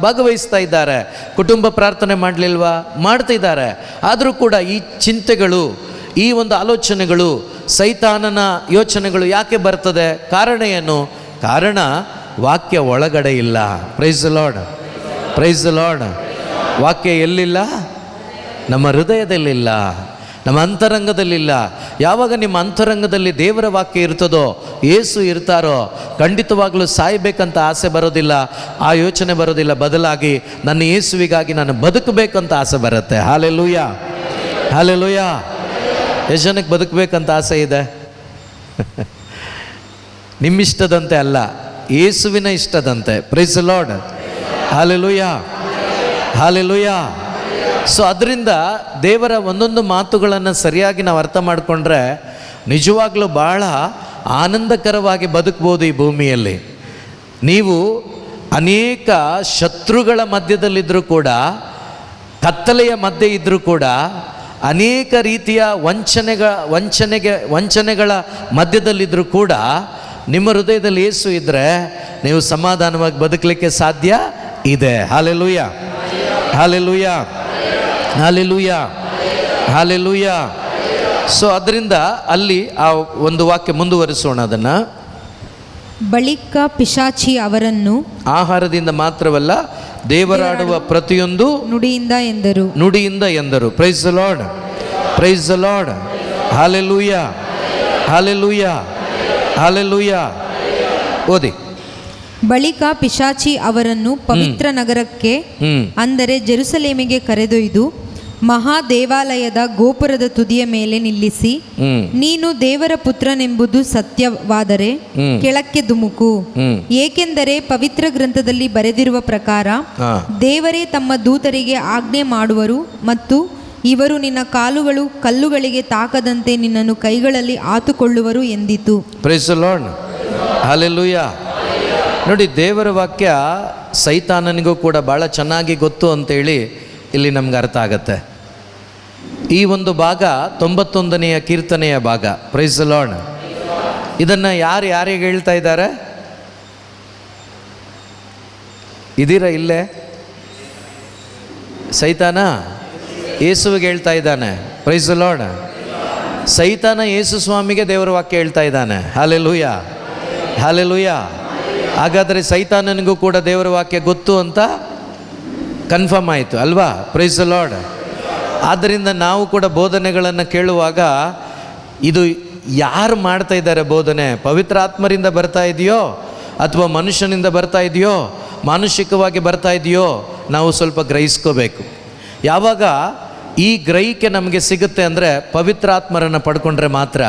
ಭಾಗವಹಿಸ್ತಾ ಇದ್ದಾರೆ. ಕುಟುಂಬ ಪ್ರಾರ್ಥನೆ ಮಾಡಲಿಲ್ವಾ? ಮಾಡ್ತಿದ್ದಾರೆ. ಆದರೂ ಕೂಡ ಈ ಚಿಂತೆಗಳು, ಈ ಒಂದು ಆಲೋಚನೆಗಳು, ಸೈತಾನನ ಯೋಚನೆಗಳು ಯಾಕೆ ಬರ್ತದೆ? ಕಾರಣ ಏನು? ಕಾರಣ ವಾಕ್ಯ ಒಳಗಡೆ ಇಲ್ಲ. Praise the Lord, praise the lord. ವಾಕ್ಯ ಎಲ್ಲಿಲ್ಲ? ನಮ್ಮ ಹೃದಯದಲ್ಲಿಲ್ಲ, ನಮ್ಮ ಅಂತರಂಗದಲ್ಲಿಲ್ಲ. ಯಾವಾಗ ನಿಮ್ಮ ಅಂತರಂಗದಲ್ಲಿ ದೇವರ ವಾಕ್ಯ ಇರ್ತದೋ, ಯೇಸು ಇರ್ತಾರೋ, ಖಂಡಿತವಾಗಲೂ ಸಾಯಬೇಕಂತ ಆಸೆ ಬರೋದಿಲ್ಲ, ಆ ಯೋಚನೆ ಬರೋದಿಲ್ಲ. ಬದಲಾಗಿ ನನ್ನ ಯೇಸುವಿಗಾಗಿ ನಾನು ಬದುಕಬೇಕಂತ ಆಸೆ ಬರುತ್ತೆ. Hallelujah, hallelujah. ಎಷ್ಟು ಜನಕ್ಕೆ ಬದುಕಬೇಕಂತ ಆಸೆ ಇದೆ? ನಿಮ್ಮಿಷ್ಟದಂತೆ ಅಲ್ಲ, ಯೇಸುವಿನ ಇಷ್ಟದಂತೆ. Praise the Lord, hallelujah, hallelujah. So ಅದರಿಂದ ದೇವರ ಒಂದೊಂದು ಮಾತುಗಳನ್ನು ಸರಿಯಾಗಿ ನಾವು ಅರ್ಥ ಮಾಡಿಕೊಂಡ್ರೆ ನಿಜವಾಗ್ಲೂ ಭಾಳ ಆನಂದಕರವಾಗಿ ಬದುಕ್ಬೋದು ಈ ಭೂಮಿಯಲ್ಲಿ. ನೀವು ಅನೇಕ ಶತ್ರುಗಳ ಮಧ್ಯದಲ್ಲಿದ್ದರೂ ಕೂಡ, ಕತ್ತಲೆಯ ಮಧ್ಯೆ ಇದ್ದರೂ ಕೂಡ, ಅನೇಕ ರೀತಿಯ ವಂಚನೆಗಳ ಮಧ್ಯದಲ್ಲಿದ್ದರೂ ಕೂಡ ನಿಮ್ಮ ಹೃದಯದಲ್ಲಿ ಯೇಸು ಇದ್ದರೆ ನೀವು ಸಮಾಧಾನವಾಗಿ ಬದುಕಲಿಕ್ಕೆ ಸಾಧ್ಯ ಇದೆ. Hallelujah, hallelujah, hallelujah, hallelujah. So ಅದರಿಂದ ಅಲ್ಲಿ ಆ ಒಂದು ವಾಕ್ಯ ಮುಂದುವರಿಸೋಣ. ಅದನ್ನು ಬಳಿಕ ಪಿಶಾಚಿ ಅವರನ್ನು ಆಹಾರದಿಂದ ಮಾತ್ರವಲ್ಲ ದೇವರಾಡುವ ಪ್ರತಿಯೊಂದು ನುಡಿಯಿಂದ ಎಂದರು, ನುಡಿಯಿಂದ ಎಂದರು. Price the Lord, praise the Lord. Hallelujah, hallelujah, hallelujah. ಓದಿ. ಬಳಿಕ ಪಿಶಾಚಿ ಅವರನ್ನು ಪವಿತ್ರ ನಗರಕ್ಕೆ, ಅಂದರೆ ಜೆರುಸಲೇಮಿಗೆ ಕರೆದೊಯ್ದು ಮಹಾದೇವಾಲಯದ ಗೋಪುರದ ತುದಿಯ ಮೇಲೆ ನಿಲ್ಲಿಸಿ, ನೀನು ದೇವರ ಪುತ್ರನೆಂಬುದು ಸತ್ಯವಾದರೆ ಕೆಳಕ್ಕೆ ಧುಮುಕು, ಏಕೆಂದರೆ ಪವಿತ್ರ ಗ್ರಂಥದಲ್ಲಿ ಬರೆದಿರುವ ಪ್ರಕಾರ ದೇವರೇ ತಮ್ಮ ದೂತರಿಗೆ ಆಜ್ಞೆ ಮಾಡುವರು ಮತ್ತು ಇವರು ನಿನ್ನ ಕಾಲುಗಳು ಕಲ್ಲುಗಳಿಗೆ ತಾಕದಂತೆ ನಿನ್ನನ್ನು ಕೈಗಳಲ್ಲಿ ಆತುಕೊಳ್ಳುವರು ಎಂದಿತು. Praise the Lord, hallelujah. ನೋಡಿ, ದೇವರ ವಾಕ್ಯ ಸೈತಾನನಿಗೂ ಕೂಡ ಭಾಳ ಚೆನ್ನಾಗಿ ಗೊತ್ತು ಅಂತೇಳಿ ಇಲ್ಲಿ ನಮ್ಗೆ ಅರ್ಥ ಆಗತ್ತೆ. ಈ ಒಂದು ಭಾಗ 91ನೇ ಕೀರ್ತನೆಯ ಭಾಗ. Price the lord. ಇದನ್ನು ಯಾರಿಗೆ ಹೇಳ್ತಾ ಇದ್ದಾರೆ? ಇದೀರಾ ಇಲ್ಲೇ? ಸೈತಾನ ಯೇಸುವಿಗೆ ಹೇಳ್ತಾ ಇದ್ದಾನೆ. Price the lord. ಸೈತಾನ ಯೇಸು ಸ್ವಾಮಿಗೆ ದೇವರ ವಾಕ್ಯ ಹೇಳ್ತಾ ಇದ್ದಾನೆ. Hallelujah, hallelujah. ಹಾಗಾದರೆ ಸೈತಾನನಿಗೂ ಕೂಡ ದೇವರ ವಾಕ್ಯ ಗೊತ್ತು ಅಂತ ಕನ್ಫರ್ಮ್ ಆಯಿತು ಅಲ್ವಾ? Price the lord. ಆದ್ದರಿಂದ ನಾವು ಕೂಡ ಬೋಧನೆಗಳನ್ನು ಕೇಳುವಾಗ ಇದು ಯಾರು ಮಾಡ್ತಾ ಇದ್ದಾರೆ ಬೋಧನೆ? ಪವಿತ್ರ ಆತ್ಮರಿಂದ ಬರ್ತಾ ಇದೆಯೋ ಅಥವಾ ಮನುಷ್ಯನಿಂದ ಬರ್ತಾ ಇದೆಯೋ, ಮಾನುಷಿಕವಾಗಿ ಬರ್ತಾ ಇದೆಯೋ, ನಾವು ಸ್ವಲ್ಪ ಗ್ರಹಿಸ್ಕೋಬೇಕು. ಯಾವಾಗ ಈ ಗ್ರಹಿಕೆ ನಮಗೆ ಸಿಗುತ್ತೆ ಅಂದರೆ ಪವಿತ್ರ ಆತ್ಮರನ್ನು ಪಡ್ಕೊಂಡ್ರೆ ಮಾತ್ರ.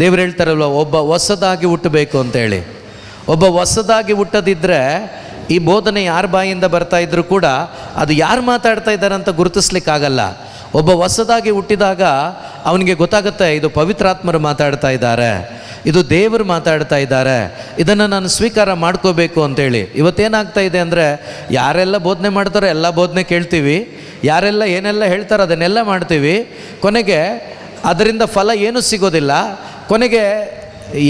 ದೇವ್ರು ಹೇಳ್ತಾರಲ್ವ, ಒಬ್ಬ ಹೊಸದಾಗಿ ಹುಟ್ಟಬೇಕು ಅಂತೇಳಿ. ಒಬ್ಬ ಹೊಸದಾಗಿ ಹುಟ್ಟದಿದ್ದರೆ ಈ ಬೋಧನೆ ಯಾರ ಬಾಯಿಂದ ಬರ್ತಾ ಇದ್ರೂ ಕೂಡ ಅದು ಯಾರು ಮಾತಾಡ್ತಾ ಇದ್ದಾರೆ ಅಂತ ಗುರುತಿಸ್ಲಿಕ್ಕಾಗಲ್ಲ. ಒಬ್ಬ ಹೊಸದಾಗಿ ಹುಟ್ಟಿದಾಗ ಅವನಿಗೆ ಗೊತ್ತಾಗುತ್ತೆ, ಇದು ಪವಿತ್ರಾತ್ಮರು ಮಾತಾಡ್ತಾ ಇದ್ದಾರೆ, ಇದು ದೇವರು ಮಾತಾಡ್ತಾ ಇದ್ದಾರೆ, ಇದನ್ನು ನಾನು ಸ್ವೀಕಾರ ಮಾಡ್ಕೋಬೇಕು ಅಂತೇಳಿ. ಇವತ್ತೇನಾಗ್ತಾ ಇದೆ ಅಂದರೆ, ಯಾರೆಲ್ಲ ಬೋಧನೆ ಮಾಡ್ತಾರೋ ಎಲ್ಲ ಬೋಧನೆ ಕೇಳ್ತೀವಿ, ಯಾರೆಲ್ಲ ಏನೆಲ್ಲ ಹೇಳ್ತಾರೋ ಅದನ್ನೆಲ್ಲ ಮಾಡ್ತೀವಿ, ಕೊನೆಗೆ ಅದರಿಂದ ಫಲ ಏನೂ ಸಿಗೋದಿಲ್ಲ. ಕೊನೆಗೆ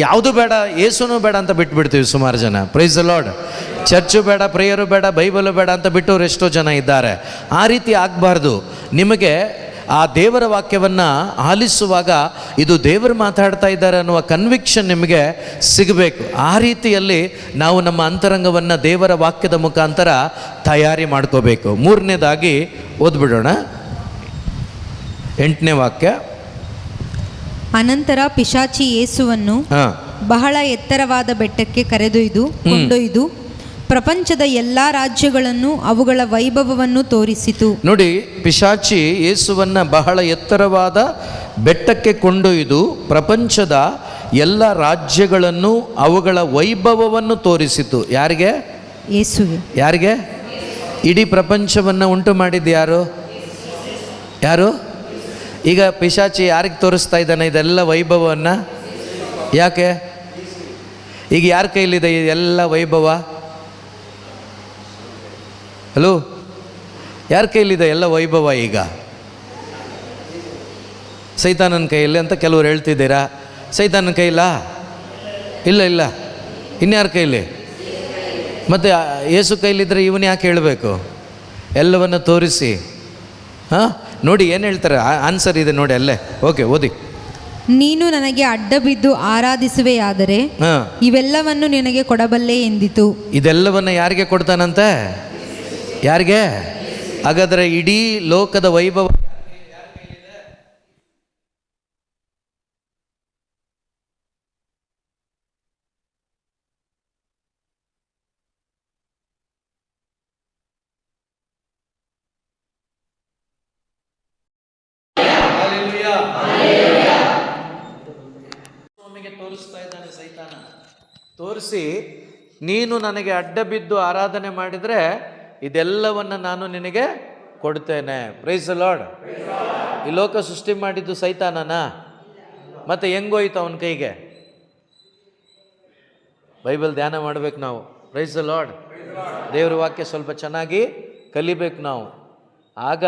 ಯಾವುದು ಬೇಡ, ಯೇಸುನೂ ಬೇಡ ಅಂತ ಬಿಟ್ಬಿಡ್ತೀವಿ ಸುಮಾರು ಜನ. Price the lord. ಚರ್ಚು ಬೇಡ, ಪ್ರೇಯರು ಬೇಡ, ಬೈಬಲು ಬೇಡ ಅಂತ ಬಿಟ್ಟವ್ರು ಎಷ್ಟೋ ಜನ ಇದ್ದಾರೆ. ಆ ರೀತಿ ಆಗಬಾರ್ದು. ನಿಮಗೆ ಆ ದೇವರ ವಾಕ್ಯವನ್ನು ಆಲಿಸುವಾಗ ಇದು ದೇವರು ಮಾತಾಡ್ತಾ ಇದ್ದಾರೆ ಅನ್ನುವ ಕನ್ವಿಕ್ಷನ್ ನಿಮಗೆ ಸಿಗಬೇಕು. ಆ ರೀತಿಯಲ್ಲಿ ನಾವು ನಮ್ಮ ಅಂತರಂಗವನ್ನು ದೇವರ ವಾಕ್ಯದ ಮುಖಾಂತರ ತಯಾರಿ ಮಾಡ್ಕೋಬೇಕು. ಮೂರನೇದಾಗಿ ಓದ್ಬಿಡೋಣ 8ನೇ ವಾಕ್ಯ. ಅನಂತರ ಪಿಶಾಚಿ ಯೇಸುವನ್ನು ಬಹಳ ಎತ್ತರವಾದ ಬೆಟ್ಟಕ್ಕೆ ಕೊಂಡೊಯ್ದು ಪ್ರಪಂಚದ ಎಲ್ಲ ರಾಜ್ಯಗಳನ್ನು ಅವುಗಳ ವೈಭವವನ್ನು ತೋರಿಸಿತು. ನೋಡಿ, ಪಿಶಾಚಿ ಯೇಸುವನ್ನು ಬಹಳ ಎತ್ತರವಾದ ಬೆಟ್ಟಕ್ಕೆ ಕೊಂಡೊಯ್ದು ಪ್ರಪಂಚದ ಎಲ್ಲ ರಾಜ್ಯಗಳನ್ನು ಅವುಗಳ ವೈಭವವನ್ನು ತೋರಿಸಿತು. ಯಾರಿಗೆ? ಯೇಸುವಿಗೆ. ಯಾರಿಗೆ? ಇಡೀ ಪ್ರಪಂಚವನ್ನು ಉಂಟು ಮಾಡಿದ್ದು ಯಾರು? ಯಾರು? ಈಗ ಪಿಶಾಚಿ ಯಾರಿಗೆ ತೋರಿಸ್ತಾ ಇದ್ದಾನೆ ಇದೆಲ್ಲ ವೈಭವವನ್ನು? ಯಾಕೆ? ಈಗ ಯಾರ ಕೈಲಿದೆ ಇದೆಲ್ಲ ವೈಭವ? ಹಲೋ, ಯಾರ ಕೈಲಿದೆ ಎಲ್ಲ ವೈಭವ? ಈಗ ಸೈತಾನನ ಕೈಯಲ್ಲಿ ಅಂತ ಕೆಲವರು ಹೇಳ್ತಿದ್ದೀರಾ. ಸೈತಾನನ ಕೈಲ? ಇಲ್ಲ ಇಲ್ಲ. ಇನ್ಯಾರ ಕೈಲಿ? ಮತ್ತು ಯೇಸು ಕೈಲಿದ್ದರೆ ಇವನು ಯಾಕೆ ಹೇಳಬೇಕು? ಎಲ್ಲವನ್ನು ತೋರಿಸಿ. ಹಾಂ, ನೋಡಿ ಏನು ಹೇಳ್ತಾರೆ, ಆನ್ಸರ್ ಇದೆ ನೋಡಿ ಅಲ್ಲೇ. ಓಕೆ, ಓದಿ. ನೀನು ನನಗೆ ಅಡ್ಡ ಬಿದ್ದು ಆರಾಧಿಸುವೆಯಾದರೆ ಇವೆಲ್ಲವನ್ನು ನಿನಗೆ ಕೊಡಬಲ್ಲೆ ಎಂದಿತು. ಇದೆಲ್ಲವನ್ನು ಯಾರಿಗೆ ಕೊಡ್ತಾನಂತೆ? ಯಾರಿಗೆ? ಹಾಗಾದರೆ ಇಡೀ ಲೋಕದ ವೈಭವ ಸ್ವಾಮಿಗೆ ತೋರಿಸ್ತಾ ಇದ್ದಾನೆ ಸೈತಾನ. ತೋರಿಸಿ, ನೀನು ನನಗೆ ಅಡ್ಡ ಬಿದ್ದು ಆರಾಧನೆ ಮಾಡಿದರೆ ಇದೆಲ್ಲವನ್ನು ನಾನು ನಿನಗೆ ಕೊಡ್ತೇನೆ. Price the lord. ಈ ಲೋಕ ಸೃಷ್ಟಿ ಮಾಡಿದ್ದು ಸೈತಾನನ? ಮತ್ತೆ ಹೆಂಗೋಯ್ತು ಅವನ ಕೈಗೆ? ಬೈಬಲ್ ಧ್ಯಾನ ಮಾಡಬೇಕು ನಾವು. Price the lord. ದೇವರ ವಾಕ್ಯ ಸ್ವಲ್ಪ ಚೆನ್ನಾಗಿ ಕಲಿಬೇಕು ನಾವು. ಆಗ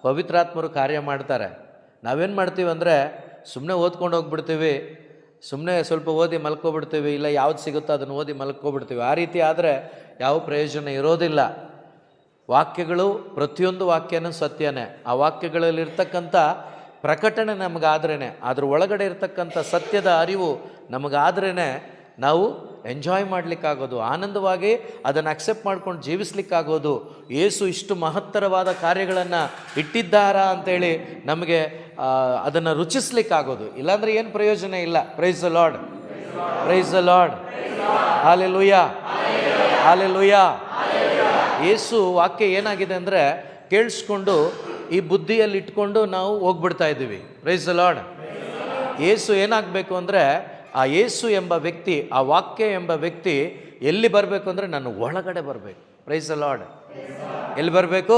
ಪವಿತ್ರಾತ್ಮರು ಕಾರ್ಯ ಮಾಡ್ತಾರೆ. ನಾವೇನು ಮಾಡ್ತೀವಿ ಅಂದರೆ ಸುಮ್ಮನೆ ಓದ್ಕೊಂಡು ಹೋಗ್ಬಿಡ್ತೀವಿ, ಸುಮ್ಮನೆ ಸ್ವಲ್ಪ ಓದಿ ಮಲ್ಕೊಬಿಡ್ತೀವಿ, ಇಲ್ಲ ಯಾವ್ದು ಸಿಗುತ್ತೋ ಅದನ್ನು ಓದಿ ಮಲ್ಕೊಬಿಡ್ತೀವಿ. ಆ ರೀತಿ ಆದರೆ ಯಾವ ಪ್ರಯೋಜನ ಇರೋದಿಲ್ಲ. ವಾಕ್ಯಗಳು, ಪ್ರತಿಯೊಂದು ವಾಕ್ಯನೂ ಸತ್ಯನೇ. ಆ ವಾಕ್ಯಗಳಲ್ಲಿರ್ತಕ್ಕಂಥ ಪ್ರಕಟಣೆ ನಮಗಾದ್ರೇ, ಅದ್ರ ಒಳಗಡೆ ಇರ್ತಕ್ಕಂಥ ಸತ್ಯದ ಅರಿವು ನಮಗಾದ್ರೇ ನಾವು ಎಂಜಾಯ್ ಮಾಡಲಿಕ್ಕಾಗೋದು, ಆನಂದವಾಗಿ ಅದನ್ನು ಅಕ್ಸೆಪ್ಟ್ ಮಾಡ್ಕೊಂಡು ಜೀವಿಸ್ಲಿಕ್ಕಾಗೋದು. ಯೇಸು ಇಷ್ಟು ಮಹತ್ತರವಾದ ಕಾರ್ಯಗಳನ್ನು ಇಟ್ಟಿದ್ದಾರಾ ಅಂಥೇಳಿ ನಮಗೆ ಅದನ್ನು ರುಚಿಸ್ಲಿಕ್ಕಾಗೋದು. ಇಲ್ಲಾಂದರೆ ಏನು ಪ್ರಯೋಜನ ಇಲ್ಲ. Praise the Lord, praise the Lord, hallelujah, hallelujah. Yesu ವಾಕ್ಯ ಏನಾಗಿದೆ ಅಂದರೆ ಕೇಳಿಸ್ಕೊಂಡು ಈ ಬುದ್ಧಿಯಲ್ಲಿ ಇಟ್ಕೊಂಡು ನಾವು ಹೋಗ್ಬಿಡ್ತಾ ಇದ್ದೀವಿ. Price the Lord. ಯೇಸು ಏನಾಗಬೇಕು ಅಂದರೆ, ಆ ಯೇಸು ಎಂಬ ವ್ಯಕ್ತಿ, ಆ ವಾಕ್ಯ ಎಂಬ ವ್ಯಕ್ತಿ ಎಲ್ಲಿ ಬರಬೇಕು ಅಂದರೆ ನನ್ನ ಒಳಗಡೆ ಬರಬೇಕು. Price the lord. ಎಲ್ಲಿ ಬರಬೇಕು?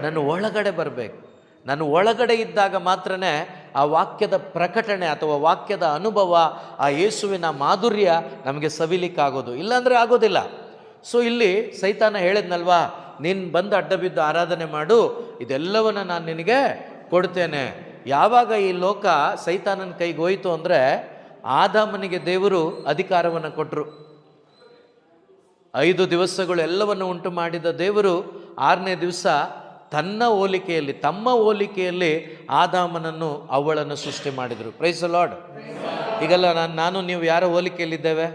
ನನ್ನ ಒಳಗಡೆ ಬರಬೇಕು. ನನ್ನ ಒಳಗಡೆ ಇದ್ದಾಗ ಮಾತ್ರನೇ ಆ ವಾಕ್ಯದ ಪ್ರಕಟಣೆ ಅಥವಾ ವಾಕ್ಯದ ಅನುಭವ, ಆ ಯೇಸುವಿನ ಮಾಧುರ್ಯ ನಮಗೆ ಸವಿಲಿಕ್ಕಾಗೋದು. ಇಲ್ಲಾಂದರೆ ಆಗೋದಿಲ್ಲ. ಸೊ ಇಲ್ಲಿ ಸೈತಾನ ಹೇಳಿದ್ನಲ್ವಾ, ನೀನು ಬಂದು ಅಡ್ಡ ಬಿದ್ದು ಆರಾಧನೆ ಮಾಡು, ಇದೆಲ್ಲವನ್ನು ನಾನು ನಿನಗೆ ಕೊಡ್ತೇನೆ. ಯಾವಾಗ ಈ ಲೋಕ ಸೈತಾನನ ಕೈಗೆ ಹೋಯಿತು ಅಂದರೆ, ಆದಾಮನಿಗೆ ದೇವರು ಅಧಿಕಾರವನ್ನು ಕೊಟ್ಟರು. 5 ದಿವಸಗಳು ಎಲ್ಲವನ್ನು ಉಂಟು ಮಾಡಿದ ದೇವರು 6ನೇ ದಿವಸ ತನ್ನ ಹೋಲಿಕೆಯಲ್ಲಿ, ತಮ್ಮ ಹೋಲಿಕೆಯಲ್ಲಿ ಆದಾಮನನ್ನು ಅವಳನ್ನು ಸೃಷ್ಟಿ ಮಾಡಿದರು. Price the lord. ಈಗೆಲ್ಲ ನಾನು ನೀವು ಯಾರ ಹೋಲಿಕೆಯಲ್ಲಿದ್ದೇವೆ?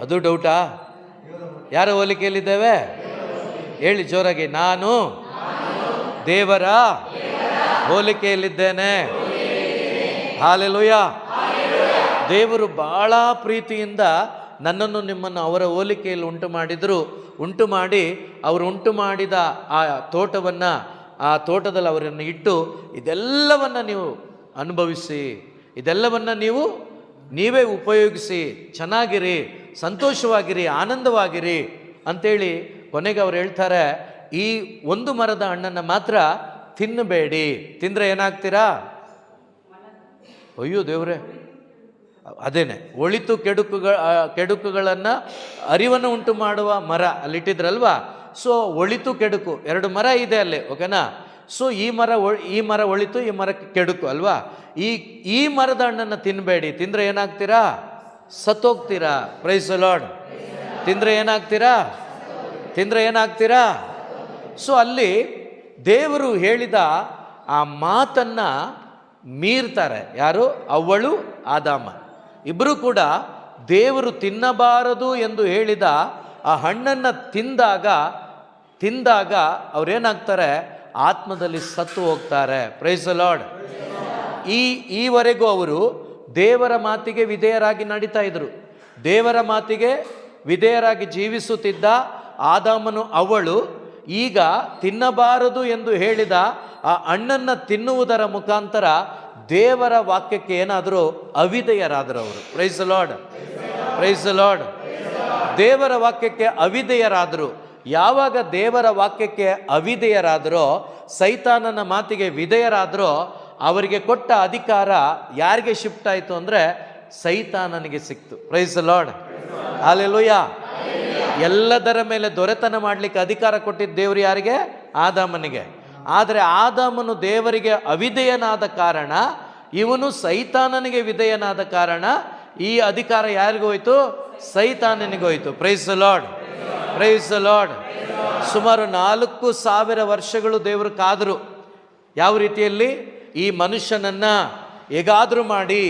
ಅದು ಡೌಟಾ? ಯಾರ ಹೋಲಿಕೆಯಲ್ಲಿದ್ದೇವೆ? ಹೇಳಿ ಜೋರಾಗಿ. ನಾನು ದೇವರ ಹೋಲಿಕೆಯಲ್ಲಿದ್ದೇನೆ. ಹಾಲೆಲೂಯಾ. ದೇವರು ಬಹಳ ಪ್ರೀತಿಯಿಂದ ನನ್ನನ್ನು ನಿಮ್ಮನ್ನು ಅವರ ಹೋಲಿಕೆಯಲ್ಲಿ ಉಂಟು ಮಾಡಿ ಅವರು ಉಂಟು ಮಾಡಿದ ಆ ತೋಟವನ್ನು, ಆ ತೋಟದಲ್ಲಿ ಅವರನ್ನು ಇಟ್ಟು ಇದೆಲ್ಲವನ್ನು ನೀವು ಅನುಭವಿಸಿ, ಇದೆಲ್ಲವನ್ನು ನೀವೇ ಉಪಯೋಗಿಸಿ, ಚೆನ್ನಾಗಿರಿ, ಸಂತೋಷವಾಗಿರಿ, ಆನಂದವಾಗಿರಿ ಅಂಥೇಳಿ ಕೊನೆಗೆ ಅವ್ರು ಹೇಳ್ತಾರೆ, ಈ ಒಂದು ಮರದ ಹಣ್ಣನ್ನು ಮಾತ್ರ ತಿನ್ನಬೇಡಿ, ತಿಂದರೆ ಏನಾಗ್ತೀರಾ? ಅಯ್ಯೋ ದೇವ್ರೆ, ಅದೇನೆ ಒಳಿತು ಕೆಡುಕುಗಳನ್ನು ಅರಿವನ್ನು ಉಂಟು ಮಾಡುವ ಮರ ಅಲ್ಲಿಟ್ಟಿದ್ರಲ್ವಾ. ಸೊ ಒಳಿತು ಕೆಡುಕು 2 ಮರ ಇದೆ ಅಲ್ಲಿ, ಓಕೆನಾ. ಸೊ ಈ ಮರ ಒಳಿತು, ಈ ಮರ ಕೆಡುಕು ಅಲ್ವಾ. ಈ ಮರದ ಹಣ್ಣನ್ನು ತಿನ್ನಬೇಡಿ, ತಿಂದರೆ ಏನಾಗ್ತೀರಾ? ಸತ್ತೋಗ್ತೀರಾ. Praise the Lord. ತಿಂದರೆ ಏನಾಗ್ತೀರಾ? ಸೊ ಅಲ್ಲಿ ದೇವರು ಹೇಳಿದ ಆ ಮಾತನ್ನು ಮೀರ್ತಾರೆ. ಯಾರು? ಅವ್ವಳು, ಆದಾಮ. ಇಬ್ಬರು ಕೂಡ ದೇವರು ತಿನ್ನಬಾರದು ಎಂದು ಹೇಳಿದ ಆ ಹಣ್ಣನ್ನು ತಿಂದಾಗ ಅವರೇನಾಗ್ತಾರೆ? ಆತ್ಮದಲ್ಲಿ ಸತ್ತು ಹೋಗ್ತಾರೆ. Price the lord. ಈವರೆಗೂ ಅವರು ದೇವರ ಮಾತಿಗೆ ವಿಧೇಯರಾಗಿ ನಡೀತಾ ಇದ್ರು. ದೇವರ ಮಾತಿಗೆ ವಿಧೇಯರಾಗಿ ಜೀವಿಸುತ್ತಿದ್ದ ಆದಾಮನು, ಅವಳು ಈಗ ತಿನ್ನಬಾರದು ಎಂದು ಹೇಳಿದ ಆ ಹಣ್ಣನ್ನು ತಿನ್ನುವುದರ ಮುಖಾಂತರ ದೇವರ ವಾಕ್ಯಕ್ಕೆ ಏನಾದರೂ ಅವಿಧೇಯರಾದರು ಅವರು. Price the Lord, praise the lord. ದೇವರ ವಾಕ್ಯಕ್ಕೆ ಅವಿಧೇಯರಾದರು. ಯಾವಾಗ ದೇವರ ವಾಕ್ಯಕ್ಕೆ ಅವಿಧೇಯರಾದರೋ, ಸೈತಾನನ ಮಾತಿಗೆ ವಿಧೇಯರಾದರೋ, ಅವರಿಗೆ ಕೊಟ್ಟ ಅಧಿಕಾರ ಯಾರಿಗೆ ಶಿಫ್ಟ್ ಆಯಿತು ಅಂದರೆ ಸೈತಾನನಿಗೆ ಸಿಕ್ತು. Price the Lord, hallelujah. ಎಲ್ಲದರ ಮೇಲೆ ದೊರೆತನ ಮಾಡಲಿಕ್ಕೆ ಅಧಿಕಾರ ಕೊಟ್ಟಿದ್ದ ದೇವರು ಯಾರಿಗೆ? ಆದಾಮನಿಗೆ. ಆದರೆ ಆದಾಮನು ದೇವರಿಗೆ ಅವಿಧೇಯನಾದ ಕಾರಣ, ಇವನು ಸೈತಾನನಿಗೆ ವಿಧೇಯನಾದ ಕಾರಣ ಈ ಅಧಿಕಾರ ಯಾರಿಗೋಯ್ತು? ಸೈತಾನನಿಗೋಯ್ತು. Praise the Lord, praise the Lord. ಸುಮಾರು 4,000 ವರ್ಷಗಳು ದೇವರು ಕಾದರು. ಯಾವ ರೀತಿಯಲ್ಲಿ? ಈ ಮನುಷ್ಯನನ್ನು ಹೇಗಾದರೂ ಮಾಡಿ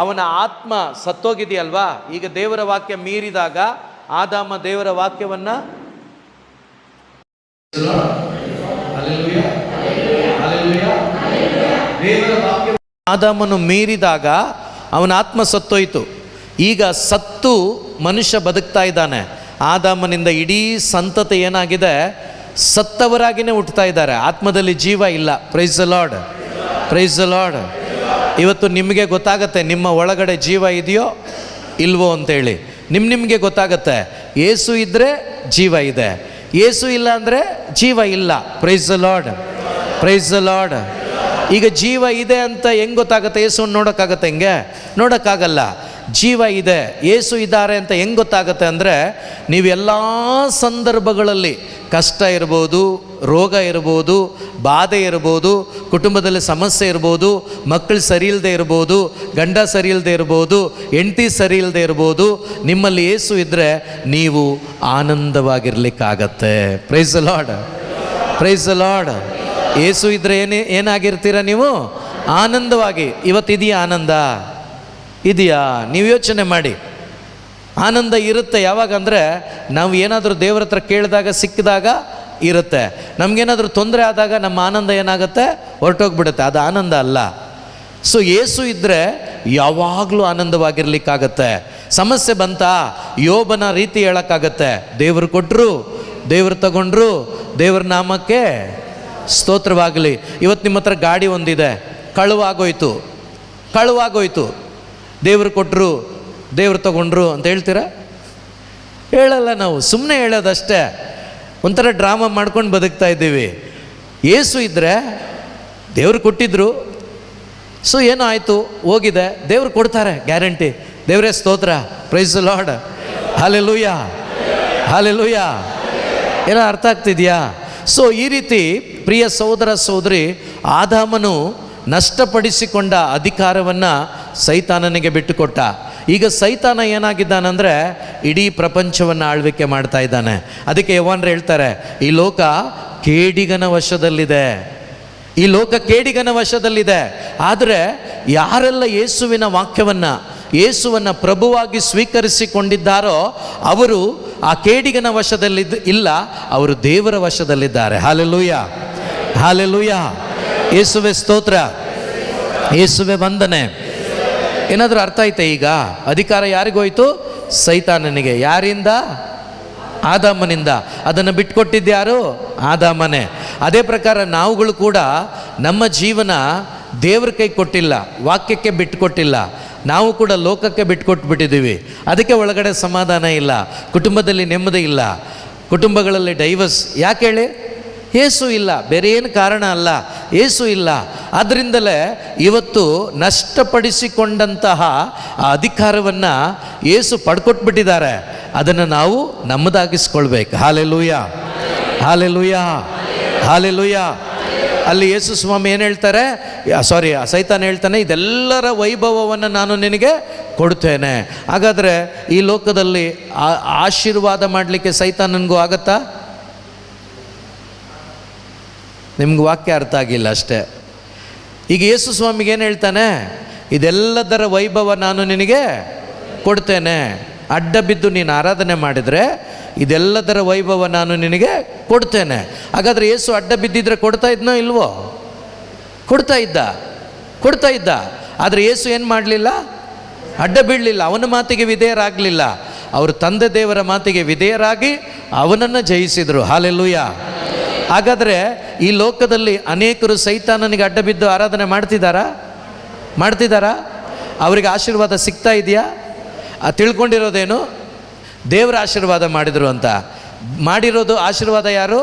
ಅವನ ಆತ್ಮ ಸತ್ತೋಗಿದೆಯಲ್ವಾ, ಈಗ ದೇವರ ವಾಕ್ಯ ಮೀರಿದಾಗ ಆದಾಮ ದೇವರ ವಾಕ್ಯವನ್ನು ಆದಾಮನು ಮೀರಿದಾಗ ಅವನ ಆತ್ಮ ಸತ್ತೋಯ್ತು. ಈಗ ಸತ್ತು ಮನುಷ್ಯ ಬದುಕ್ತಾ ಇದ್ದಾನೆ. ಆದಾಮನಿಂದ ಇಡೀ ಸಂತತಿ ಏನಾಗಿದೆ? ಸತ್ತವರಾಗಿಯೇ ಹುಟ್ಟುತ್ತಾ ಇದ್ದಾರೆ, ಆತ್ಮದಲ್ಲಿ ಜೀವ ಇಲ್ಲ. Praise the Lord, praise the lord. ಇವತ್ತು ನಿಮಗೆ ಗೊತ್ತಾಗತ್ತೆ ನಿಮ್ಮ ಒಳಗಡೆ ಜೀವ ಇದೆಯೋ ಇಲ್ವೋ ಅಂತೇಳಿ. ನಿಮಗೆ ಗೊತ್ತಾಗತ್ತೆ. ಯೇಸು ಇದ್ದರೆ ಜೀವ ಇದೆ, ಯೇಸು ಇಲ್ಲ ಅಂದರೆ ಜೀವ ಇಲ್ಲ. Praise the Lord, praise the Lord. ಈಗ ಜೀವ ಇದೆ ಅಂತ ಹೆಂಗೆ ಗೊತ್ತಾಗುತ್ತೆ? ಯೇಸುವನ್ನು ನೋಡೋಕ್ಕಾಗತ್ತೆ? ಹೆಂಗೆ ನೋಡೋಕ್ಕಾಗಲ್ಲ. ಜೀವ ಇದೆ, ಯೇಸು ಇದ್ದಾರೆ ಅಂತ ಹೆಂಗೆ ಗೊತ್ತಾಗುತ್ತೆ ಅಂದರೆ, ನೀವೆಲ್ಲ ಸಂದರ್ಭಗಳಲ್ಲಿ ಕಷ್ಟ ಇರ್ಬೋದು, ರೋಗ ಇರ್ಬೋದು, ಬಾಧೆ ಇರ್ಬೋದು, ಕುಟುಂಬದಲ್ಲಿ ಸಮಸ್ಯೆ ಇರ್ಬೋದು, ಮಕ್ಕಳು ಸರಿ ಇಲ್ಲದೆ ಇರ್ಬೋದು, ಗಂಡ ಸರಿ ಇಲ್ಲದೆ ಇರ್ಬೋದು, ಹೆಂಡತಿ ಸರಿ ಇಲ್ಲದೆ ಇರ್ಬೋದು, ನಿಮ್ಮಲ್ಲಿ ಯೇಸು ಇದ್ದರೆ ನೀವು ಆನಂದವಾಗಿರ್ಲಿಕ್ಕಾಗತ್ತೆ. Praise the Lord, praise the Lord. Yesu ಇದ್ದರೆ ಏನಾಗಿರ್ತೀರ ನೀವು? ಆನಂದವಾಗಿ. ಇವತ್ತಿದೆಯಾ ಆನಂದ? ಇದೆಯಾ? ನೀವು ಯೋಚನೆ ಮಾಡಿ. ಆನಂದ ಇರುತ್ತೆ ಯಾವಾಗ ಅಂದರೆ, ನಾವು ಏನಾದರೂ ದೇವರ ಹತ್ರ ಕೇಳಿದಾಗ ಸಿಕ್ಕಿದಾಗ ಇರುತ್ತೆ. ನಮಗೇನಾದರೂ ತೊಂದರೆ ಆದಾಗ ನಮ್ಮ ಆನಂದ ಏನಾಗುತ್ತೆ? ಹೊರಟೋಗ್ಬಿಡುತ್ತೆ. ಅದು ಆನಂದ ಅಲ್ಲ. ಸೊ ಯೇಸು ಇದ್ದರೆ ಯಾವಾಗಲೂ ಆನಂದವಾಗಿರ್ಲಿಕ್ಕಾಗತ್ತೆ. ಸಮಸ್ಯೆ ಬಂತಾ? ಯೋಬನ ರೀತಿ ಹೇಳೋಕ್ಕಾಗತ್ತೆ. ದೇವರು ಕೊಟ್ಟರು, ದೇವರು ತಗೊಂಡ್ರು, ದೇವ್ರ ನಾಮಕ್ಕೆ ಸ್ತೋತ್ರವಾಗಲಿ. ಇವತ್ತು ನಿಮ್ಮ ಹತ್ರ ಗಾಡಿ ಒಂದಿದೆ, ಕಳುವಾಗೋಯ್ತು, ಕಳುವಾಗೋಯ್ತು. ದೇವರು ಕೊಟ್ಟರು, ದೇವ್ರು ತಗೊಂಡ್ರು ಅಂತ ಹೇಳ್ತೀರಾ? ಹೇಳಲ್ಲ. ನಾವು ಸುಮ್ಮನೆ ಹೇಳೋದಷ್ಟೇ. ಒಂಥರ ಡ್ರಾಮಾ ಮಾಡ್ಕೊಂಡು ಬದುಕ್ತಾ ಇದ್ದೀವಿ. ಯೇಸು ಇದ್ದರೆ ದೇವರು ಕೊಟ್ಟಿದ್ರು, ಸೊ ಏನೋ ಆಯಿತು, ಹೋಗಿದೆ, ದೇವ್ರು ಕೊಡ್ತಾರೆ, ಗ್ಯಾರಂಟಿ. ದೇವರೇ ಸ್ತೋತ್ರ, price the Lord, hallelujah, hallelujah. ಏನೋ ಅರ್ಥ ಆಗ್ತಿದೆಯಾ? ಸೊ ಈ ರೀತಿ ಪ್ರಿಯ ಸಹೋದರ ಸಹೋದರಿ, ಆದಾಮನು ನಷ್ಟಪಡಿಸಿಕೊಂಡ ಅಧಿಕಾರವನ್ನು ಸೈತಾನನಿಗೆ ಬಿಟ್ಟುಕೊಟ್ಟ. ಈಗ ಸೈತಾನ ಏನಾಗಿದ್ದಾನಂದರೆ ಇಡೀ ಪ್ರಪಂಚವನ್ನು ಆಳ್ವಿಕೆ ಮಾಡ್ತಾ ಇದ್ದಾನೆ. ಅದಕ್ಕೆ ಯವನರು ಹೇಳ್ತಾರೆ, ಈ ಲೋಕ ಕೇಡಿಗನ ವಶದಲ್ಲಿದೆ, ಈ ಲೋಕ ಕೇಡಿಗನ ವಶದಲ್ಲಿದೆ. ಆದರೆ ಯಾರೆಲ್ಲ ಯೇಸುವಿನ ವಾಕ್ಯವನ್ನು, ಯೇಸುವನ್ನು ಪ್ರಭುವಾಗಿ ಸ್ವೀಕರಿಸಿಕೊಂಡಿದ್ದಾರೋ ಅವರು ಆ ಕೇಡಿಗನ ವಶದಲ್ಲಿ ಇಲ್ಲ, ಅವರು ದೇವರ ವಶದಲ್ಲಿದ್ದಾರೆ. Hallelujah, hallelujah. ಯೇಸುವೆ ಸ್ತೋತ್ರ, ಯೇಸುವೆ ವಂದನೆ. ಏನಾದರೂ ಅರ್ಥ ಆಯ್ತಾ? ಈಗ ಅಧಿಕಾರ ಯಾರಿಗೋಯ್ತು? ಸೈತಾನನಿಗೆ. ಯಾರಿಂದ? ಆದಾಮನಿಂದ. ಅದನ್ನು ಬಿಟ್ಕೊಟ್ಟಿದ್ದು ಯಾರು? ಆದಾಮನೇ. ಅದೇ ಪ್ರಕಾರ ನಾವುಗಳು ಕೂಡ ನಮ್ಮ ಜೀವನ ದೇವ್ರ ಕೈ ಕೊಟ್ಟಿಲ್ಲ, ವಾಕ್ಯಕ್ಕೆ ಬಿಟ್ಟುಕೊಟ್ಟಿಲ್ಲ. ನಾವು ಕೂಡ ಲೋಕಕ್ಕೆ ಬಿಟ್ಕೊಟ್ಬಿಟ್ಟಿದ್ದೀವಿ. ಅದಕ್ಕೆ ಒಳಗಡೆ ಸಮಾಧಾನ ಇಲ್ಲ, ಕುಟುಂಬದಲ್ಲಿ ನೆಮ್ಮದಿ ಇಲ್ಲ, ಕುಟುಂಬಗಳಲ್ಲಿ ಡೈವರ್ಸ್. ಯಾಕೆ ಹೇಳಿ? ಯೇಸು ಇಲ್ಲ, ಬೇರೆ ಏನು ಕಾರಣ ಅಲ್ಲ, ಯೇಸು ಇಲ್ಲ. ಆದ್ದರಿಂದಲೇ ಇವತ್ತು ನಷ್ಟಪಡಿಸಿಕೊಂಡಂತಹ ಆ ಅಧಿಕಾರವನ್ನು ಯೇಸು ಪಡ್ಕೊಟ್ಬಿಟ್ಟಿದ್ದಾರೆ. ಅದನ್ನು ನಾವು ನಮ್ಮದಾಗಿಸ್ಕೊಳ್ಬೇಕು. Hallelujah, hallelujah, hallelujah. ಅಲ್ಲಿ ಯೇಸು ಸ್ವಾಮಿ ಏನು ಹೇಳ್ತಾರೆ? ಸೈತಾನ ಹೇಳ್ತಾನೆ, ಇದೆಲ್ಲರ ವೈಭವವನ್ನು ನಾನು ನಿನಗೆ ಕೊಡ್ತೇನೆ. ಹಾಗಾದರೆ ಈ ಲೋಕದಲ್ಲಿ ಆಶೀರ್ವಾದ ಮಾಡಲಿಕ್ಕೆ ಸೈತಾನನಿಗೂ ಆಗತ್ತಾ? ನಿಮ್ಗೆ ವಾಕ್ಯ ಅರ್ಥ ಆಗಿಲ್ಲ ಅಷ್ಟೇ. ಈಗ ಯೇಸು ಸ್ವಾಮಿಗೆ ಏನು ಹೇಳ್ತಾನೆ? ಇದೆಲ್ಲದರ ವೈಭವ ನಾನು ನಿನಗೆ ಕೊಡ್ತೇನೆ. ಅಡ್ಡ ಬಿದ್ದು ನೀನು ಆರಾಧನೆ ಮಾಡಿದರೆ ಇದೆಲ್ಲದರ ವೈಭವ ನಾನು ನಿನಗೆ ಕೊಡ್ತೇನೆ. ಹಾಗಾದರೆ ಯೇಸು ಅಡ್ಡ ಬಿದ್ದಿದ್ರೆ ಕೊಡ್ತಾ ಇದ್ನೋ ಇಲ್ವೋ? ಕೊಡ್ತಾ ಇದ್ದ, ಕೊಡ್ತಾ ಇದ್ದ. ಆದರೆ ಯೇಸು ಏನು ಮಾಡಲಿಲ್ಲ? ಅಡ್ಡ ಬೀಳಲಿಲ್ಲ, ಅವನ ಮಾತಿಗೆ ವಿಧೇಯರಾಗಲಿಲ್ಲ. ಅವರು ತಂದೆ ದೇವರ ಮಾತಿಗೆ ವಿಧೇಯರಾಗಿ ಅವನನ್ನು ಜಯಿಸಿದರು. ಹಾಲೆಲೂಯಾ. ಹಾಗಾದರೆ ಈ ಲೋಕದಲ್ಲಿ ಅನೇಕರು ಸೈತಾನನಿಗೆ ಅಡ್ಡ ಬಿದ್ದು ಆರಾಧನೆ ಮಾಡ್ತಿದ್ದಾರಾ? ಅವರಿಗೆ ಆಶೀರ್ವಾದ ಸಿಗ್ತಾ ಇದೆಯಾ? ತಿಳ್ಕೊಂಡಿರೋದೇನು? ದೇವರ ಆಶೀರ್ವಾದ ಮಾಡಿದರು ಅಂತ. ಮಾಡಿರೋದು ಆಶೀರ್ವಾದ ಯಾರು?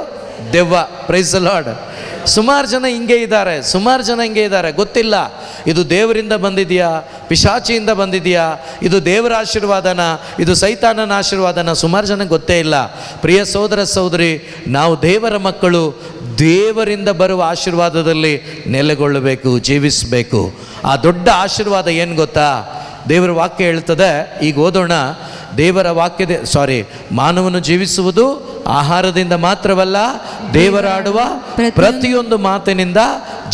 ದೆವ್ವ. Price the Lord. ಸುಮಾರು ಜನ ಹಿಂಗೆ ಇದ್ದಾರೆ, ಗೊತ್ತಿಲ್ಲ ಇದು ದೇವರಿಂದ ಬಂದಿದೆಯಾ, ಪಿಶಾಚಿಯಿಂದ ಬಂದಿದೆಯಾ, ಇದು ದೇವರ ಆಶೀರ್ವಾದನ, ಇದು ಸೈತಾನನ ಆಶೀರ್ವಾದನ, ಸುಮಾರು ಜನ ಗೊತ್ತೇ ಇಲ್ಲ. ಪ್ರಿಯ ಸಹೋದರ ಸಹೋದರಿ, ನಾವು ದೇವರ ಮಕ್ಕಳು, ದೇವರಿಂದ ಬರುವ ಆಶೀರ್ವಾದದಲ್ಲಿ ನೆಲೆಗೊಳ್ಳಬೇಕು, ಜೀವಿಸಬೇಕು. ಆ ದೊಡ್ಡ ಆಶೀರ್ವಾದ ಏನು ಗೊತ್ತಾ? ದೇವರ ವಾಕ್ಯ ಹೇಳ್ತದೆ, ಈಗ ಓದೋಣ. ದೇವರ ಮಾನವನು ಜೀವಿಸುವುದು ಆಹಾರದಿಂದ ಮಾತ್ರವಲ್ಲ, ದೇವರಾಡುವ ಪ್ರತಿಯೊಂದು ಮಾತಿನಿಂದ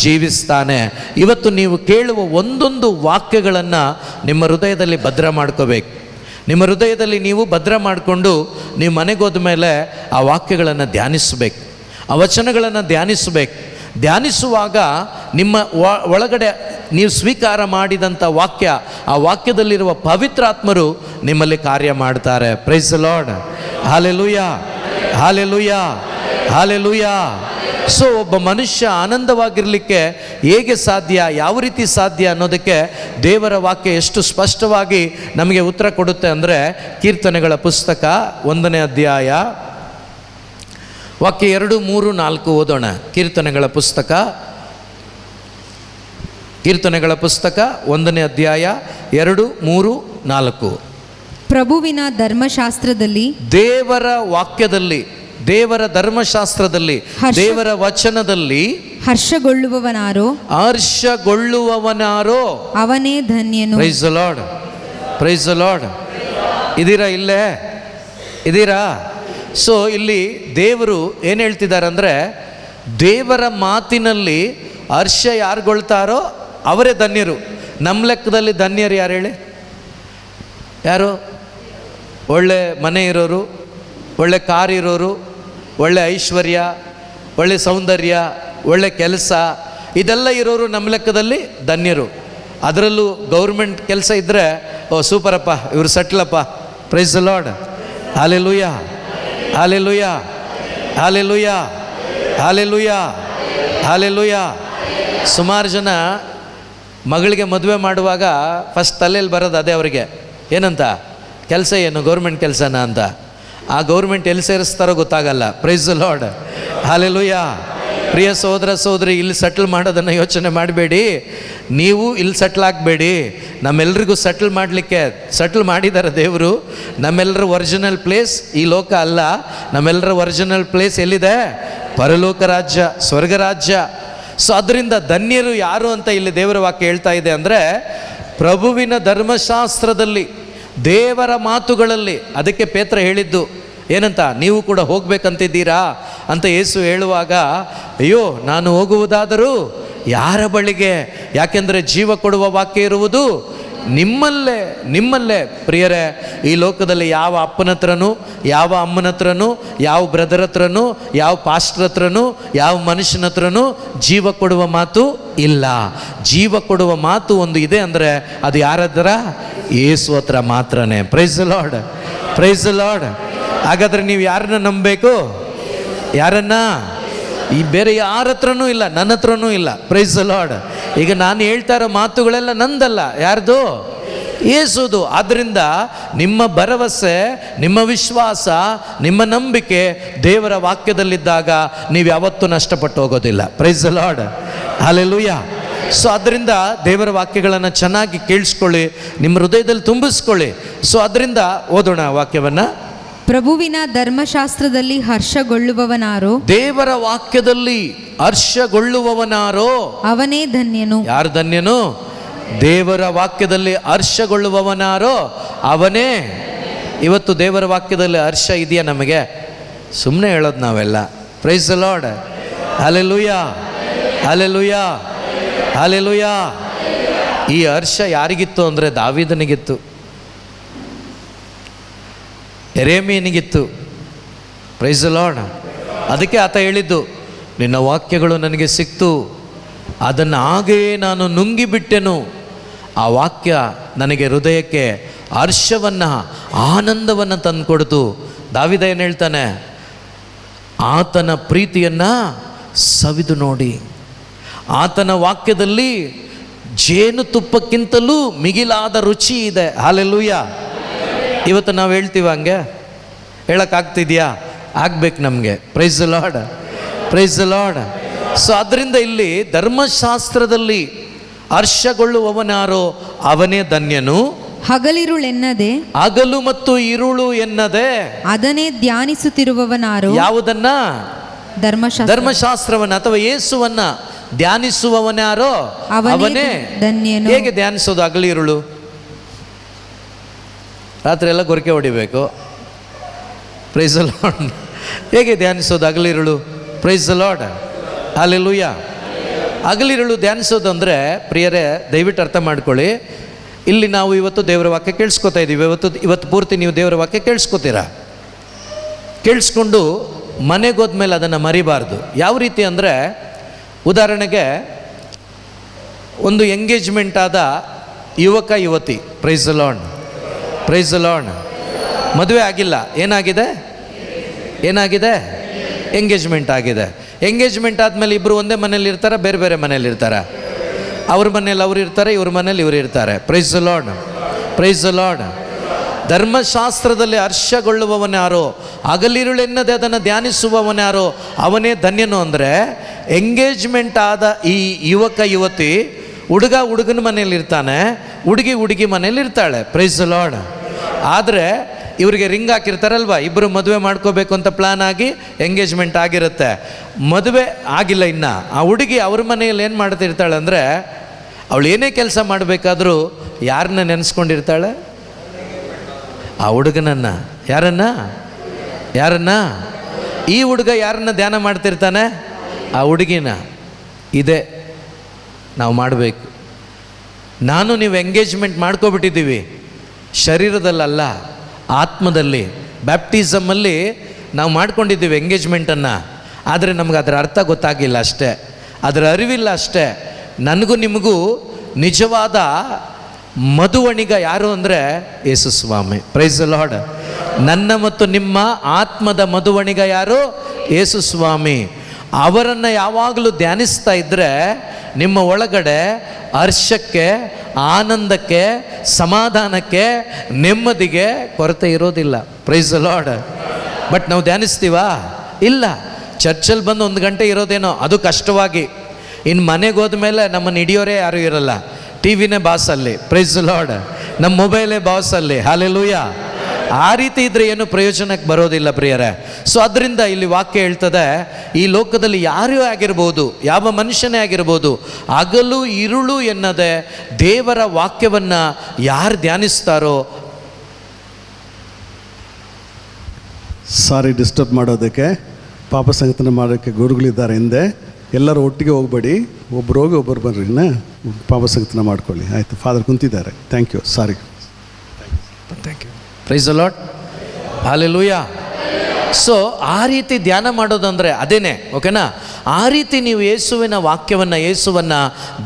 ಜೀವಿಸ್ತಾನೆ. ಇವತ್ತು ನೀವು ಕೇಳುವ ಒಂದೊಂದು ವಾಕ್ಯಗಳನ್ನು ನಿಮ್ಮ ಹೃದಯದಲ್ಲಿ ಭದ್ರ ಮಾಡ್ಕೋಬೇಕು. ನಿಮ್ಮ ಹೃದಯದಲ್ಲಿ ನೀವು ಭದ್ರ ಮಾಡಿಕೊಂಡು ನೀವು ಮನೆಗೆ ಹೋದ ಮೇಲೆ ಆ ವಾಕ್ಯಗಳನ್ನು ಧ್ಯಾನಿಸಬೇಕು, ಆ ವಚನಗಳನ್ನು ಧ್ಯಾನಿಸಬೇಕು. ಧ್ಯಾನಿಸುವಾಗ ನಿಮ್ಮ ಒಳಗಡೆ ನೀವು ಸ್ವೀಕಾರ ಮಾಡಿದಂಥ ವಾಕ್ಯ, ಆ ವಾಕ್ಯದಲ್ಲಿರುವ ಪವಿತ್ರಾತ್ಮರು ನಿಮ್ಮಲ್ಲಿ ಕಾರ್ಯ ಮಾಡ್ತಾರೆ. Price the Lord. Hallelujah, hallelujah, hallelujah. So ಒಬ್ಬ ಮನುಷ್ಯ ಆನಂದವಾಗಿರಲಿಕ್ಕೆ ಹೇಗೆ ಸಾಧ್ಯ, ಯಾವ ರೀತಿ ಸಾಧ್ಯ ಅನ್ನೋದಕ್ಕೆ ದೇವರ ವಾಕ್ಯ ಎಷ್ಟು ಸ್ಪಷ್ಟವಾಗಿ ನಮಗೆ ಉತ್ತರ ಕೊಡುತ್ತೆ ಅಂದರೆ, ಕೀರ್ತನೆಗಳ ಪುಸ್ತಕ 1ನೇ ಅಧ್ಯಾಯ ವಾಕ್ಯ 2, 3, 4 ಓದೋಣ. ಕೀರ್ತನೆಗಳ ಪುಸ್ತಕ 1ನೇ ಅಧ್ಯಾಯ 2, 3, 4. ಪ್ರಭುವಿನ ಧರ್ಮಶಾಸ್ತ್ರದಲ್ಲಿ, ದೇವರ ವಾಕ್ಯದಲ್ಲಿ, ದೇವರ ಧರ್ಮಶಾಸ್ತ್ರದಲ್ಲಿ, ದೇವರ ವಚನದಲ್ಲಿ ಹರ್ಷಗೊಳ್ಳುವವನಾರೋ ಅವನೇ ಧನ್ಯನು. Price the Lord, praise the lord. ಇದೀರಾ? ಸೊ ಇಲ್ಲಿ ದೇವರು ಏನು ಹೇಳ್ತಿದ್ದಾರೆ ಅಂದರೆ, ದೇವರ ಮಾತಿನಲ್ಲಿ ಹರ್ಷ ಯಾರುಗೊಳ್ತಾರೋ ಅವರೇ ಧನ್ಯರು. ನಮ್ಮ ಲೆಕ್ಕದಲ್ಲಿ ಧನ್ಯರು ಯಾರು ಹೇಳಿ? ಯಾರು? ಒಳ್ಳೆ ಮನೆ ಇರೋರು, ಒಳ್ಳೆ ಕಾರ್ ಇರೋರು, ಒಳ್ಳೆ ಐಶ್ವರ್ಯ, ಒಳ್ಳೆ ಸೌಂದರ್ಯ, ಒಳ್ಳೆ ಕೆಲಸ, ಇದೆಲ್ಲ ಇರೋರು ನಮ್ಮ ಲೆಕ್ಕದಲ್ಲಿ ಧನ್ಯರು. ಅದರಲ್ಲೂ ಗೌರ್ಮೆಂಟ್ ಕೆಲಸ ಇದ್ದರೆ, ಓ ಸೂಪರಪ್ಪ, ಇವರು ಸೆಟ್ಲಪ್ಪ. Praise the Lord. Hallelujah, hallelujah, hallelujah, hallelujah, hallelujah. ಸುಮಾರು ಜನ ಮಗಳಿಗೆ ಮದುವೆ ಮಾಡುವಾಗ ಫಸ್ಟ್ ತಲೆಯಲ್ಲಿ ಬರೋದು ಅದೇ ಅವರಿಗೆ. ಏನಂತ? ಕೆಲಸ ಏನು? ಗೌರ್ಮೆಂಟ್ ಕೆಲಸನ ಅಂತ. ಆ ಗೌರ್ಮೆಂಟ್ ಎಲ್ಲಿ ಸೇರಿಸ್ತಾರೋ ಗೊತ್ತಾಗಲ್ಲ. Price the Lord. ಹಲ್ಲೆಲೂಯಾ. ಪ್ರಿಯ ಸಹೋದರ ಸಹೋದರಿ, ಇಲ್ಲಿ ಸೆಟ್ಲ್ ಮಾಡೋದನ್ನು ಯೋಚನೆ ಮಾಡಬೇಡಿ. ನೀವು ಇಲ್ಲಿ ಸೆಟ್ಲ್ ಆಗಬೇಡಿ. ನಮ್ಮೆಲ್ರಿಗೂ ಸೆಟ್ಲ್ ಮಾಡಿದ್ದಾರೆ ದೇವರು. ನಮ್ಮೆಲ್ಲರ ಒರಿಜಿನಲ್ ಪ್ಲೇಸ್ ಈ ಲೋಕ ಅಲ್ಲ. ನಮ್ಮೆಲ್ಲರ ಒರಿಜಿನಲ್ ಪ್ಲೇಸ್ ಎಲ್ಲಿದೆ? ಪರಲೋಕ ರಾಜ್ಯ, ಸ್ವರ್ಗ ರಾಜ್ಯ. ಸೊ ಅದರಿಂದ ಧನ್ಯರು ಯಾರು ಅಂತ ಇಲ್ಲಿ ದೇವರ ವಾಕ್ಯ ಹೇಳ್ತಾ ಇದೆ ಅಂದರೆ, ಪ್ರಭುವಿನ ಧರ್ಮಶಾಸ್ತ್ರದಲ್ಲಿ, ದೇವರ ಮಾತುಗಳಲ್ಲಿ. ಅದಕ್ಕೆ ಪೇತ್ರ ಹೇಳಿದ್ದು ಏನಂತ? ನೀವು ಕೂಡ ಹೋಗ್ಬೇಕಂತಿದ್ದೀರಾ ಅಂತ ಯೇಸು ಹೇಳುವಾಗ, ಅಯ್ಯೋ ನಾನು ಹೋಗುವುದಾದರೂ ಯಾರ ಬಳಿಗೆ? ಯಾಕೆಂದರೆ ಜೀವ ಕೊಡುವ ವಾಕ್ಯ ಇರುವುದು ನಿಮ್ಮಲ್ಲೇ. ಪ್ರಿಯರೇ, ಈ ಲೋಕದಲ್ಲಿ ಯಾವ ಅಪ್ಪನ ಹತ್ರನೂ, ಯಾವ ಅಮ್ಮನ ಹತ್ರನೂ, ಯಾವ ಬ್ರದರ್ ಹತ್ರನೂ, ಯಾವ ಪಾಸ್ಟರ್ ಹತ್ರನೂ, ಯಾವ ಮನುಷ್ಯನ ಹತ್ರನೂ ಜೀವ ಕೊಡುವ ಮಾತು ಇಲ್ಲ. ಜೀವ ಕೊಡುವ ಮಾತು ಒಂದು ಇದೆ ಅಂದರೆ ಅದು ಯಾರದ್ರ? ಯೇಸು ಹತ್ರ ಮಾತ್ರನೇ. Price the Lord, praise the lord. ಹಾಗಾದರೆ ನೀವು ಯಾರನ್ನ ನಂಬಬೇಕು? ಯಾರನ್ನ? ಈ ಬೇರೆ ಯಾರ ಹತ್ರನೂ ಇಲ್ಲ, ನನ್ನ ಹತ್ರನೂ ಇಲ್ಲ. Praise the Lord. ಈಗ ನಾನು ಹೇಳ್ತಾ ಇರೋ ಮಾತುಗಳೆಲ್ಲ ನಂದಲ್ಲ, ಯಾರ್ದು? ಯೇಸುದು. ಆದ್ದರಿಂದ ನಿಮ್ಮ ಭರವಸೆ, ನಿಮ್ಮ ವಿಶ್ವಾಸ, ನಿಮ್ಮ ನಂಬಿಕೆ ದೇವರ ವಾಕ್ಯದಲ್ಲಿದ್ದಾಗ ನೀವು ಯಾವತ್ತೂ ನಷ್ಟಪಟ್ಟು ಹೋಗೋದಿಲ್ಲ. Price the Lord. Hallelujah. So ಅದರಿಂದ ದೇವರ ವಾಕ್ಯಗಳನ್ನು ಚೆನ್ನಾಗಿ ಕೇಳಿಸ್ಕೊಳ್ಳಿ, ನಿಮ್ಮ ಹೃದಯದಲ್ಲಿ ತುಂಬಿಸ್ಕೊಳ್ಳಿ. ಸೊ ಅದರಿಂದ ಓದೋಣ ವಾಕ್ಯವನ್ನು. ಪ್ರಭುವಿನ ಧರ್ಮಶಾಸ್ತ್ರದಲ್ಲಿ ಹರ್ಷಗೊಳ್ಳುವವನಾರೋ, ದೇವರ ವಾಕ್ಯದಲ್ಲಿ ಹರ್ಷಗೊಳ್ಳುವವನಾರೋ ಅವನೇ ಧನ್ಯನು. ಯಾರು ಧನ್ಯನು? ದೇವರ ವಾಕ್ಯದಲ್ಲಿ ಹರ್ಷಗೊಳ್ಳುವವನಾರೋ ಅವನೇ. ಇವತ್ತು ದೇವರ ವಾಕ್ಯದಲ್ಲಿ ಹರ್ಷ ಇದೆಯಾ ನಮಗೆ? ಸುಮ್ಮನೆ ಹೇಳೋದು ನಾವೆಲ್ಲ. Praise the Lord. Hallelujah, hallelujah, hallelujah. ಈ ಹರ್ಷ ಯಾರಿಗಿತ್ತು ಅಂದರೆ ದಾವೀದನಿಗಿತ್ತು, ಯೆರೆಮೀಯನಿಗಿತ್ತು. Praise the Lord. ಅದಕ್ಕೆ ಆತ ಹೇಳಿದ್ದು, ನಿನ್ನ ವಾಕ್ಯಗಳು ನನಗೆ ಸಿಕ್ತು, ಅದನ್ನು ಹಾಗೆಯೇ ನಾನು ನುಂಗಿಬಿಟ್ಟೆನು. ಆ ವಾಕ್ಯ ನನಗೆ ಹೃದಯಕ್ಕೆ ಹರ್ಷವನ್ನು, ಆನಂದವನ್ನು ತಂದುಕೊಡ್ತು. ದಾವೀದ ಏನು ಹೇಳ್ತಾನೆ? ಆತನ ಪ್ರೀತಿಯನ್ನು ಸವಿದು ನೋಡಿ. ಆತನ ವಾಕ್ಯದಲ್ಲಿ ಜೇನುತುಪ್ಪಕ್ಕಿಂತಲೂ ಮಿಗಿಲಾದ ರುಚಿ ಇದೆ. ಹಲ್ಲೆಲೂಯಾ. ಇವತ್ತು ನಾವು ಹೇಳ್ತೀವ ಹಂಗೆ? ಹೇಳೋಕ್ಕಾಗ್ತಿದೆಯಾ? ಆಗ್ಬೇಕು ನಮಗೆ. Price the Lord. Praise the Lord. So ಅದರಿಂದ ಇಲ್ಲಿ ಧರ್ಮಶಾಸ್ತ್ರದಲ್ಲಿ ಹರ್ಷಗೊಳ್ಳುವವನಾರೋ ಅವನೇ ಧನ್ಯನು. ಹಗಲಿರುಳೆನ್ನದೆ ಹಗಲು ಮತ್ತು ಇರುಳು ಎನ್ನದೆ ಅದನ್ನೇ ಧ್ಯಾನಿಸುತ್ತಿರುವವನಾರೋ. ಯಾವುದನ್ನ? ಧರ್ಮಶಾಸ್ತ್ರ. ಧರ್ಮಶಾಸ್ತ್ರವನ್ನ ಅಥವಾ ಯೇಸುವನ್ನ ಧ್ಯಾನಿಸುವವನಾರೋ ಅವನೇ ಧನ್ಯನು. ಹೇಗೆ ಧ್ಯಾನಿಸೋದು? ಹಗಲಿರುಳು ರಾತ್ರಿ ಎಲ್ಲ ಗೊರಕೆ ಹೊಡಿಬೇಕು. Price the lord. ಹೇಗೆ ಧ್ಯಾನಿಸೋದು ಹಗಲಿರುಳು? Price the Lord. ಹಲ್ಲೆಲೂಯಾ. ಹಗಲಿರುಳು ಧ್ಯಾನಿಸೋದು ಅಂದರೆ ಪ್ರಿಯರೇ, ದಯವಿಟ್ಟು ಅರ್ಥ ಮಾಡ್ಕೊಳ್ಳಿ. ಇಲ್ಲಿ ನಾವು ಇವತ್ತು ದೇವರ ವಾಕ್ಯ ಕೇಳಿಸ್ಕೊತಾ ಇದ್ದೀವಿ. ಇವತ್ತು ಪೂರ್ತಿ ನೀವು ದೇವರ ವಾಕ್ಯ ಕೇಳಿಸ್ಕೊತೀರಾ. ಕೇಳಿಸ್ಕೊಂಡು ಮನೆಗೋದ್ಮೇಲೆ ಅದನ್ನು ಮರಿಬಾರ್ದು. ಯಾವ ರೀತಿ ಅಂದರೆ, ಉದಾಹರಣೆಗೆ ಒಂದು ಎಂಗೇಜ್ಮೆಂಟ್ ಆದ ಯುವಕ ಯುವತಿ, price the Lord, praise the lord, ಮದುವೆ ಆಗಿಲ್ಲ. ಏನಾಗಿದೆ? ಎಂಗೇಜ್ಮೆಂಟ್ ಆಗಿದೆ. ಎಂಗೇಜ್ಮೆಂಟ್ ಆದಮೇಲೆ ಇಬ್ಬರು ಒಂದೇ ಮನೇಲಿ ಇರ್ತಾರೆ, ಬೇರೆ ಬೇರೆ ಮನೇಲಿ ಇರ್ತಾರೆ. ಅವ್ರ ಮನೇಲಿ ಅವ್ರು ಇರ್ತಾರೆ, ಇವ್ರ ಮನೇಲಿ ಇವರು ಇರ್ತಾರೆ. Price the Lord, praise the lord. ಧರ್ಮಶಾಸ್ತ್ರದಲ್ಲಿ ಹರ್ಷಗೊಳ್ಳುವವನ್ಯಾರೋ, ಹಗಲಿರುಳೆನ್ನದೆ ಅದನ್ನು ಧ್ಯಾನಿಸುವವನ್ಯಾರೋ ಅವನೇ ಧನ್ಯನು. ಅಂದರೆ ಎಂಗೇಜ್ಮೆಂಟ್ ಆದ ಈ ಯುವಕ ಯುವತಿ, ಹುಡುಗನ ಮನೇಲಿ ಇರ್ತಾನೆ, ಹುಡುಗಿ ಮನೇಲಿ ಇರ್ತಾಳೆ. Price the lord. ಆದರೆ ಇವರಿಗೆ ರಿಂಗ್ ಹಾಕಿರ್ತಾರಲ್ವ, ಇಬ್ಬರು ಮದುವೆ ಮಾಡ್ಕೋಬೇಕು ಅಂತ ಪ್ಲ್ಯಾನ್ ಆಗಿ ಎಂಗೇಜ್ಮೆಂಟ್ ಆಗಿರುತ್ತೆ. ಮದುವೆ ಆಗಿಲ್ಲ ಇನ್ನು. ಆ ಹುಡುಗಿ ಅವ್ರ ಮನೆಯಲ್ಲಿ ಏನು ಮಾಡ್ತಿರ್ತಾಳೆ ಅಂದರೆ, ಅವಳು ಏನೇ ಕೆಲಸ ಮಾಡಬೇಕಾದ್ರೂ ಯಾರನ್ನ ನೆನೆಸ್ಕೊಂಡಿರ್ತಾಳೆ? ಆ ಹುಡುಗನನ್ನು. ಯಾರನ್ನ? ಈ ಹುಡುಗ ಯಾರನ್ನ ಧ್ಯಾನ ಮಾಡ್ತಿರ್ತಾನೆ? ಆ ಹುಡುಗಿನ. ಇದೇ ನಾವು ಮಾಡಬೇಕು. ನೀವು ಎಂಗೇಜ್ಮೆಂಟ್ ಮಾಡ್ಕೊಬಿಟ್ಟಿದ್ದೀವಿ, ಶರೀರದಲ್ಲಲ್ಲ, ಆತ್ಮದಲ್ಲಿ. ಬ್ಯಾಪ್ಟಿಸಮಲ್ಲಿ ನಾವು ಮಾಡ್ಕೊಂಡಿದ್ದೀವಿ ಎಂಗೇಜ್ಮೆಂಟನ್ನು. ಆದರೆ ನಮ್ಗೆ ಅದರ ಅರ್ಥ ಗೊತ್ತಾಗಿಲ್ಲ ಅಷ್ಟೇ, ಅದರ ಅರಿವಿಲ್ಲ ಅಷ್ಟೇ. ನನಗೂ ನಿಮಗೂ ನಿಜವಾದ ಮಧುವಣಿಗ ಯಾರು ಅಂದರೆ ಯೇಸು ಸ್ವಾಮಿ. Praise the Lord. ನನ್ನ ಮತ್ತು ನಿಮ್ಮ ಆತ್ಮದ ಮಧುವಣಿಗ ಯಾರು? ಯೇಸು ಸ್ವಾಮಿ. ಅವರನ್ನು ಯಾವಾಗಲೂ ಧ್ಯಾನಿಸ್ತಾ ಇದ್ದರೆ ನಿಮ್ಮ ಒಳಗಡೆ ಹರ್ಷಕ್ಕೆ, ಆನಂದಕ್ಕೆ, ಸಮಾಧಾನಕ್ಕೆ, ನೆಮ್ಮದಿಗೆ ಕೊರತೆ ಇರೋದಿಲ್ಲ. Price the lord. ಬಟ್ ನಾವು ಧ್ಯಾನಿಸ್ತೀವಾ? ಇಲ್ಲ. ಚರ್ಚಲ್ಲಿ ಬಂದು 1 ಗಂಟೆ ಇರೋದೇನೋ, ಅದು ಕಷ್ಟವಾಗಿ. ಇನ್ನು ಮನೆಗೆ ಹೋದ್ಮೇಲೆ ನಮ್ಮನ್ನು ಹಿಡಿಯೋರೇ ಯಾರೂ ಇರಲ್ಲ. ಟಿ ವಿನೇ ಬಾಸಲ್ಲಿ. Praise the Lord. ನಮ್ಮ ಮೊಬೈಲೇ ಬಾಸಲ್ಲಿ. ಹಲ್ಲೆಲೂಯಾ. ಆ ರೀತಿ ಇದ್ದರೆ ಏನು ಪ್ರಯೋಜನಕ್ಕೆ ಬರೋದಿಲ್ಲ ಪ್ರಿಯರೇ. ಸೊ ಅದರಿಂದ ಇಲ್ಲಿ ವಾಕ್ಯ ಹೇಳ್ತದೆ, ಈ ಲೋಕದಲ್ಲಿ ಯಾರೇ ಆಗಿರ್ಬೋದು, ಯಾವ ಮನುಷ್ಯನೇ ಆಗಿರ್ಬೋದು, ಹಗಲು ಇರುಳು ಎನ್ನದೆ ದೇವರ ವಾಕ್ಯವನ್ನು ಯಾರು ಧ್ಯಾನಿಸ್ತಾರೋ. ಸಾರಿ ಡಿಸ್ಟರ್ಬ್ ಮಾಡೋದಕ್ಕೆ, ಪಾಪ ಸಂಗತನ ಮಾಡೋಕ್ಕೆ ಗುರುಗಳಿದ್ದಾರೆ ಹಿಂದೆ. ಎಲ್ಲರೂ ಒಟ್ಟಿಗೆ ಹೋಗ್ಬೇಡಿ, ಒಬ್ಬರು ಹೋಗಿ ಒಬ್ಬರು ಬರ್ರಿ, ಪಾಪ ಸಂಗತನ ಮಾಡ್ಕೊಳ್ಳಿ. ಆಯಿತು, ಫಾದರ್ ಕುಂತಿದ್ದಾರೆ. Thank you. Sorry. Thank you. Praise the Lord. Hallelujah. So ಆ ರೀತಿ ಧ್ಯಾನ ಮಾಡೋದಂದರೆ ಅದೇನೆ, ಓಕೆನಾ? ಆ ರೀತಿ ನೀವು ಯೇಸುವನ್ನು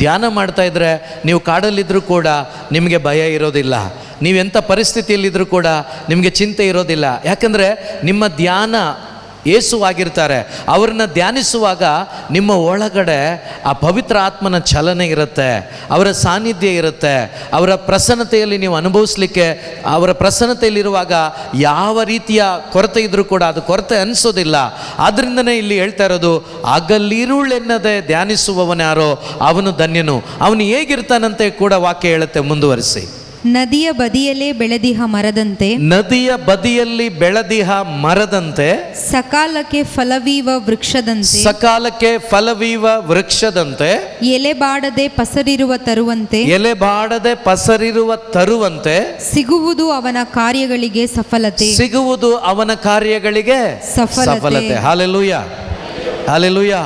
ಧ್ಯಾನ ಮಾಡ್ತಾ ಇದ್ದರೆ, ನೀವು ಕಾಡಲ್ಲಿದ್ದರೂ ಕೂಡ ನಿಮಗೆ ಭಯ ಇರೋದಿಲ್ಲ. ನೀವೆಂಥ ಪರಿಸ್ಥಿತಿಯಲ್ಲಿದ್ದರೂ ಕೂಡ ನಿಮಗೆ ಚಿಂತೆ ಇರೋದಿಲ್ಲ. ಯಾಕಂದರೆ ನಿಮ್ಮ ಧ್ಯಾನ ಯೇಸುವಾಗಿರ್ತಾರೆ. ಅವ್ರನ್ನ ಧ್ಯಾನಿಸುವಾಗ ನಿಮ್ಮ ಒಳಗಡೆ ಆ ಪವಿತ್ರ ಆತ್ಮನ ಚಲನೆ ಇರುತ್ತೆ, ಅವರ ಸಾನ್ನಿಧ್ಯ ಇರುತ್ತೆ. ಅವರ ಪ್ರಸನ್ನತೆಯಲ್ಲಿ ನೀವು ಅನುಭವಿಸ್ಲಿಕ್ಕೆ, ಅವರ ಪ್ರಸನ್ನತೆಯಲ್ಲಿರುವಾಗ ಯಾವ ರೀತಿಯ ಕೊರತೆ ಇದ್ದರೂ ಕೂಡ ಅದು ಕೊರತೆ ಅನಿಸೋದಿಲ್ಲ. ಆದ್ದರಿಂದನೇ ಇಲ್ಲಿ ಹೇಳ್ತಾ ಇರೋದು, ಹಗಲಿರುಳೆನ್ನದೆ ಧ್ಯಾನಿಸುವವನ್ಯಾರೋ ಅವನು ಧನ್ಯನು. ಅವನು ಹೇಗಿರ್ತಾನಂತೆ ಕೂಡ ವಾಕ್ಯ ಹೇಳುತ್ತೆ. ಮುಂದುವರಿಸಿ. ನದಿಯ ಬದಿಯಲ್ಲೇ ಬೆಳೆದಿಹ ಮರದಂತೆ, ನದಿಯ ಬದಿಯಲ್ಲಿ ಬೆಳೆದಿಹ ಮರದಂತೆ, ಸಕಾಲಕ್ಕೆ ಫಲವೀವ ವೃಕ್ಷದಂತೆ, ಸಕಾಲಕ್ಕೆ ಫಲವೀವ ವೃಕ್ಷದಂತೆ, ಎಲೆಬಾಡದೆ ಪಸರಿರುವ ತರುವಂತೆ, ಎಲೆಬಾಡದೆ ಪಸರಿರುವ ತರುವಂತೆ, ಸಿಗುವುದು ಅವನ ಕಾರ್ಯಗಳಿಗೆ ಸಫಲತೆ, ಸಿಗುವುದು ಅವನ ಕಾರ್ಯಗಳಿಗೆ ಸಫಲತೆ. Hallelujah, hallelujah.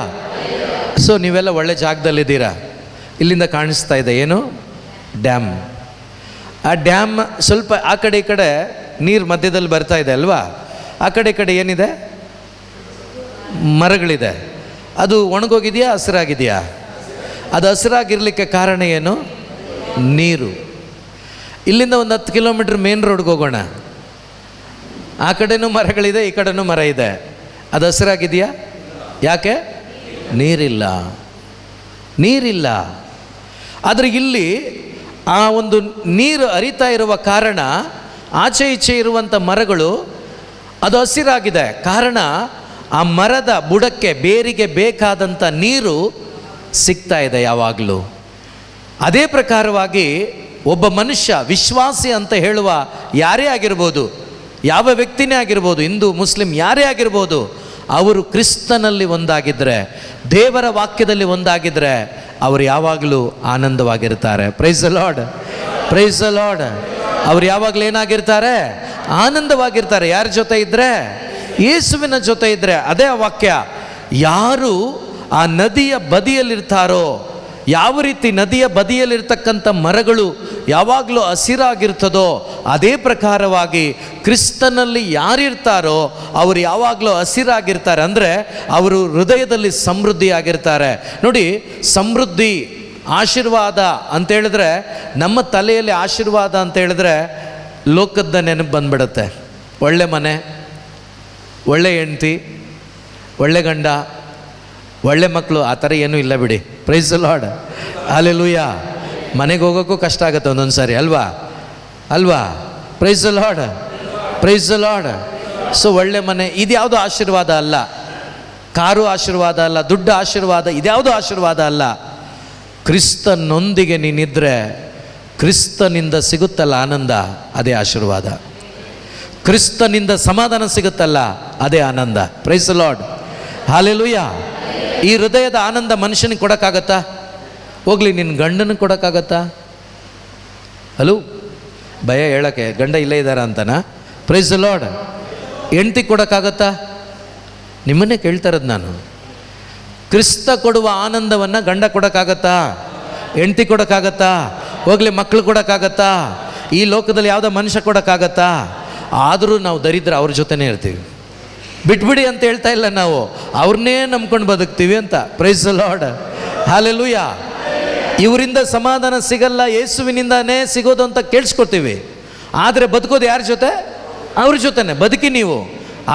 ಸೊ ನೀವೆಲ್ಲ ಒಳ್ಳೆ ಜಾಗದಲ್ಲಿದ್ದೀರಾ. ಇಲ್ಲಿಂದ ಕಾಣಿಸ್ತಾ ಇದೆ ಏನು? ಡ್ಯಾಮ್. ಆ ಡ್ಯಾಮ್ ಸ್ವಲ್ಪ ಆ ಕಡೆ ಈ ಕಡೆ ನೀರು ಮಧ್ಯದಲ್ಲಿ ಬರ್ತಾ ಇದೆ ಅಲ್ವಾ? ಆ ಕಡೆ ಈ ಕಡೆ ಏನಿದೆ? ಮರಗಳಿದೆ. ಅದು ಒಣಗೋಗಿದೆಯಾ, ಹಸಿರಾಗಿದೆಯಾ? ಅದು ಹಸಿರಾಗಿರ್ಲಿಕ್ಕೆ ಕಾರಣ ಏನು? ನೀರು. ಇಲ್ಲಿಂದ ಒಂದು 10 ಕಿಲೋಮೀಟ್ರ್ ಮೇನ್ ರೋಡ್ಗೆ ಹೋಗೋಣ. ಆ ಕಡೆನೂ ಮರಗಳಿದೆ, ಈ ಕಡೆನೂ ಮರ ಇದೆ. ಅದು ಹಸಿರಾಗಿದೆಯಾ? ಯಾಕೆ? ನೀರಿಲ್ಲ. ಆದರೆ ಇಲ್ಲಿ ಆ ಒಂದು ನೀರು ಹರಿತಾ ಇರುವ ಕಾರಣ ಆಚೆ ಈಚೆ ಇರುವಂಥ ಮರಗಳು ಅದು ಹಸಿರಾಗಿದೆ. ಕಾರಣ ಆ ಮರದ ಬುಡಕ್ಕೆ ಬೇರಿಗೆ ಬೇಕಾದಂಥ ನೀರು ಸಿಗ್ತಾ ಇದೆ ಯಾವಾಗಲೂ. ಅದೇ ಪ್ರಕಾರವಾಗಿ ಒಬ್ಬ ಮನುಷ್ಯ ವಿಶ್ವಾಸಿ ಅಂತ ಹೇಳುವ ಯಾರೇ ಆಗಿರ್ಬೋದು, ಯಾವ ವ್ಯಕ್ತಿನೇ ಆಗಿರ್ಬೋದು, ಹಿಂದೂ ಮುಸ್ಲಿಂ ಯಾರೇ ಆಗಿರ್ಬೋದು, ಅವರು ಕ್ರಿಸ್ತನಲ್ಲಿ ಒಂದಾಗಿದ್ದರೆ, ದೇವರ ವಾಕ್ಯದಲ್ಲಿ ಒಂದಾಗಿದ್ದರೆ ಅವರು ಯಾವಾಗಲೂ ಆನಂದವಾಗಿರ್ತಾರೆ. Praise the Lord, praise the Lord. ಅವ್ರು ಯಾವಾಗಲೂ ಏನಾಗಿರ್ತಾರೆ? ಆನಂದವಾಗಿರ್ತಾರೆ. ಯಾರ ಜೊತೆ ಇದ್ದರೆ? ಯೇಸುವಿನ ಜೊತೆ ಇದ್ದರೆ. ಅದೇ ಆ ವಾಕ್ಯ. ಯಾರು ಆ ನದಿಯ ಬದಿಯಲ್ಲಿರ್ತಾರೋ, ಯಾವ ರೀತಿ ನದಿಯ ಬದಿಯಲ್ಲಿರ್ತಕ್ಕಂಥ ಮರಗಳು ಯಾವಾಗಲೂ ಹಸಿರಾಗಿರ್ತದೋ ಅದೇ ಪ್ರಕಾರವಾಗಿ ಕ್ರಿಸ್ತನಲ್ಲಿ ಯಾರಿರ್ತಾರೋ ಅವರು ಯಾವಾಗಲೂ ಹಸಿರಾಗಿರ್ತಾರೆ. ಅಂದರೆ ಅವರು ಹೃದಯದಲ್ಲಿ ಸಮೃದ್ಧಿಯಾಗಿರ್ತಾರೆ. ನೋಡಿ, ಸಮೃದ್ಧಿ, ಆಶೀರ್ವಾದ ಅಂತೇಳಿದ್ರೆ, ನಮ್ಮ ತಲೆಯಲ್ಲಿ ಆಶೀರ್ವಾದ ಅಂತೇಳಿದ್ರೆ ಲೋಕದ ನೆನಪು ಬಂದ್ಬಿಡುತ್ತೆ. ಒಳ್ಳೆ ಮನೆ, ಒಳ್ಳೆ ಹೆಂಡತಿ, ಒಳ್ಳೆ ಗಂಡ, ಒಳ್ಳೆ ಮಕ್ಕಳು, ಆ ಥರ ಏನೂ ಇಲ್ಲ ಬಿಡಿ. Price the Lord, hallelujah. ಮನೆಗೆ ಹೋಗೋಕ್ಕೂ ಕಷ್ಟ ಆಗುತ್ತೆ ಒಂದೊಂದು ಸಾರಿ, ಅಲ್ವಾ ಅಲ್ವಾ? Price the Lord, praise the Lord. So ಒಳ್ಳೆ ಮನೆ, ಇದ್ಯಾವುದು ಆಶೀರ್ವಾದ ಅಲ್ಲ. ಕಾರು ಆಶೀರ್ವಾದ ಅಲ್ಲ, ದುಡ್ಡು ಆಶೀರ್ವಾದ, ಇದ್ಯಾವುದು ಆಶೀರ್ವಾದ ಅಲ್ಲ. ಕ್ರಿಸ್ತನೊಂದಿಗೆ ನೀನಿದ್ರೆ ಕ್ರಿಸ್ತನಿಂದ ಸಿಗುತ್ತಲ್ಲ ಆನಂದ, ಅದೇ ಆಶೀರ್ವಾದ. ಕ್ರಿಸ್ತನಿಂದ ಸಮಾಧಾನ ಸಿಗುತ್ತಲ್ಲ, ಅದೇ ಆನಂದ. Praise the Lord, hallelujah. ಈ ಹೃದಯದ ಆನಂದ ಮನುಷ್ಯನಿಗೆ ಕೊಡೋಕ್ಕಾಗತ್ತಾ? ಹೋಗ್ಲಿ, ನಿನ್ನ ಗಂಡನಿಗೆ ಕೊಡೋಕ್ಕಾಗತ್ತಾ? ಹಲೋ, ಭಯ ಹೇಳೋಕ್ಕೆ, ಗಂಡ ಇಲ್ಲೇ ಇದ್ದಾರ ಅಂತನಾ? Price the lord. ಹೆಂಡ್ತಿ ಕೊಡೋಕ್ಕಾಗತ್ತಾ? ನಿಮ್ಮನ್ನೇ ಕೇಳ್ತಾರದು ನಾನು. ಕ್ರಿಸ್ತ ಕೊಡುವ ಆನಂದವನ್ನು ಗಂಡ ಕೊಡೋಕ್ಕಾಗತ್ತಾ? ಹೆಂಡ್ತಿ ಕೊಡೋಕ್ಕಾಗತ್ತಾ? ಹೋಗ್ಲಿ, ಮಕ್ಕಳು ಕೊಡೋಕ್ಕಾಗತ್ತಾ? ಈ ಲೋಕದಲ್ಲಿ ಯಾವುದೋ ಮನುಷ್ಯ ಕೊಡೋಕ್ಕಾಗತ್ತಾ? ಆದರೂ ನಾವು ದರಿದ್ರ ಅವ್ರ ಜೊತೆನೇ ಇರ್ತೀವಿ. ಬಿಟ್ಬಿಡಿ ಅಂತ ಹೇಳ್ತಾ ಇಲ್ಲ ನಾವು, ಅವ್ರನ್ನೇ ನಂಬ್ಕೊಂಡು ಬದುಕ್ತೀವಿ ಅಂತ. Price the Lord, hallelujah. ಇವರಿಂದ ಸಮಾಧಾನ ಸಿಗಲ್ಲ, ಯೇಸುವಿನಿಂದನೇ ಸಿಗೋದು ಅಂತ ಕೇಳಿಸ್ಕೊತೀವಿ. ಆದರೆ ಬದುಕೋದು ಯಾರ ಜೊತೆ? ಅವ್ರ ಜೊತೆನೆ ಬದುಕಿ ನೀವು.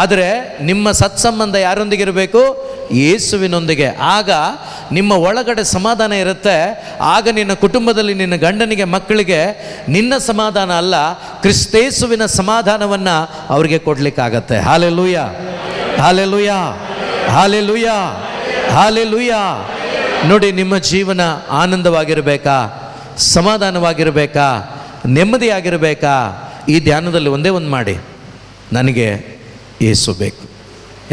ಆದರೆ ನಿಮ್ಮ ಸತ್ಸಂಬಂಧ ಯಾರೊಂದಿಗೆ ಇರಬೇಕು? ಯೇಸುವಿನೊಂದಿಗೆ. ಆಗ ನಿಮ್ಮ ಒಳಗಡೆ ಸಮಾಧಾನ ಇರುತ್ತೆ. ಆಗ ನಿನ್ನ ಕುಟುಂಬದಲ್ಲಿ ನಿನ್ನ ಗಂಡನಿಗೆ, ಮಕ್ಕಳಿಗೆ ನಿನ್ನ ಸಮಾಧಾನ ಅಲ್ಲ, ಕ್ರಿಸ್ತೇಸುವಿನ ಸಮಾಧಾನವನ್ನು ಅವ್ರಿಗೆ ಕೊಡಲಿಕ್ಕಾಗತ್ತೆ. Hallelujah, hallelujah, hallelujah, hallelujah. ನೋಡಿ, ನಿಮ್ಮ ಜೀವನ ಆನಂದವಾಗಿರಬೇಕಾ, ಸಮಾಧಾನವಾಗಿರಬೇಕಾ, ನೆಮ್ಮದಿಯಾಗಿರಬೇಕಾ? ಈ ಧ್ಯಾನದಲ್ಲಿ ಒಂದೇ ಒಂದು ಮಾಡಿ, ನನಗೆ ಯೇಸು ಬೇಕು.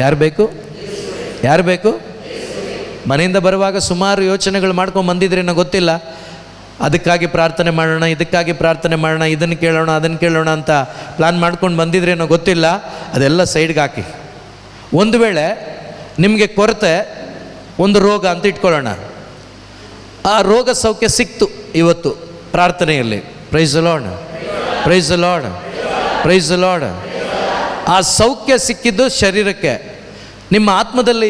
ಯಾರು ಬೇಕು? ಯಾರು ಬೇಕು? ಮನೆಯಿಂದ ಬರುವಾಗ ಸುಮಾರು ಯೋಚನೆಗಳು ಮಾಡ್ಕೊಂಡು ಬಂದಿದ್ರೇನೋ ಗೊತ್ತಿಲ್ಲ. ಅದಕ್ಕಾಗಿ ಪ್ರಾರ್ಥನೆ ಮಾಡೋಣ, ಇದಕ್ಕಾಗಿ ಪ್ರಾರ್ಥನೆ ಮಾಡೋಣ, ಇದನ್ನು ಕೇಳೋಣ, ಅದನ್ನು ಕೇಳೋಣ ಅಂತ ಪ್ಲ್ಯಾನ್ ಮಾಡ್ಕೊಂಡು ಬಂದಿದ್ರೇನೋ ಗೊತ್ತಿಲ್ಲ. ಅದೆಲ್ಲ ಸೈಡ್ಗೆ ಹಾಕಿ. ಒಂದು ವೇಳೆ ನಿಮಗೆ ಕೊರತೆ, ಒಂದು ರೋಗ ಅಂತ ಇಟ್ಕೊಳ್ಳೋಣ. ಆ ರೋಗ ಸೌಖ್ಯ ಸಿಕ್ತು ಇವತ್ತು ಪ್ರಾರ್ಥನೆಯಲ್ಲಿ. Price the Lord, praise the Lord, praise the lord. ಆ ಸೌಖ್ಯ ಸಿಕ್ಕಿದ್ದು ಶರೀರಕ್ಕೆ. ನಿಮ್ಮ ಆತ್ಮದಲ್ಲಿ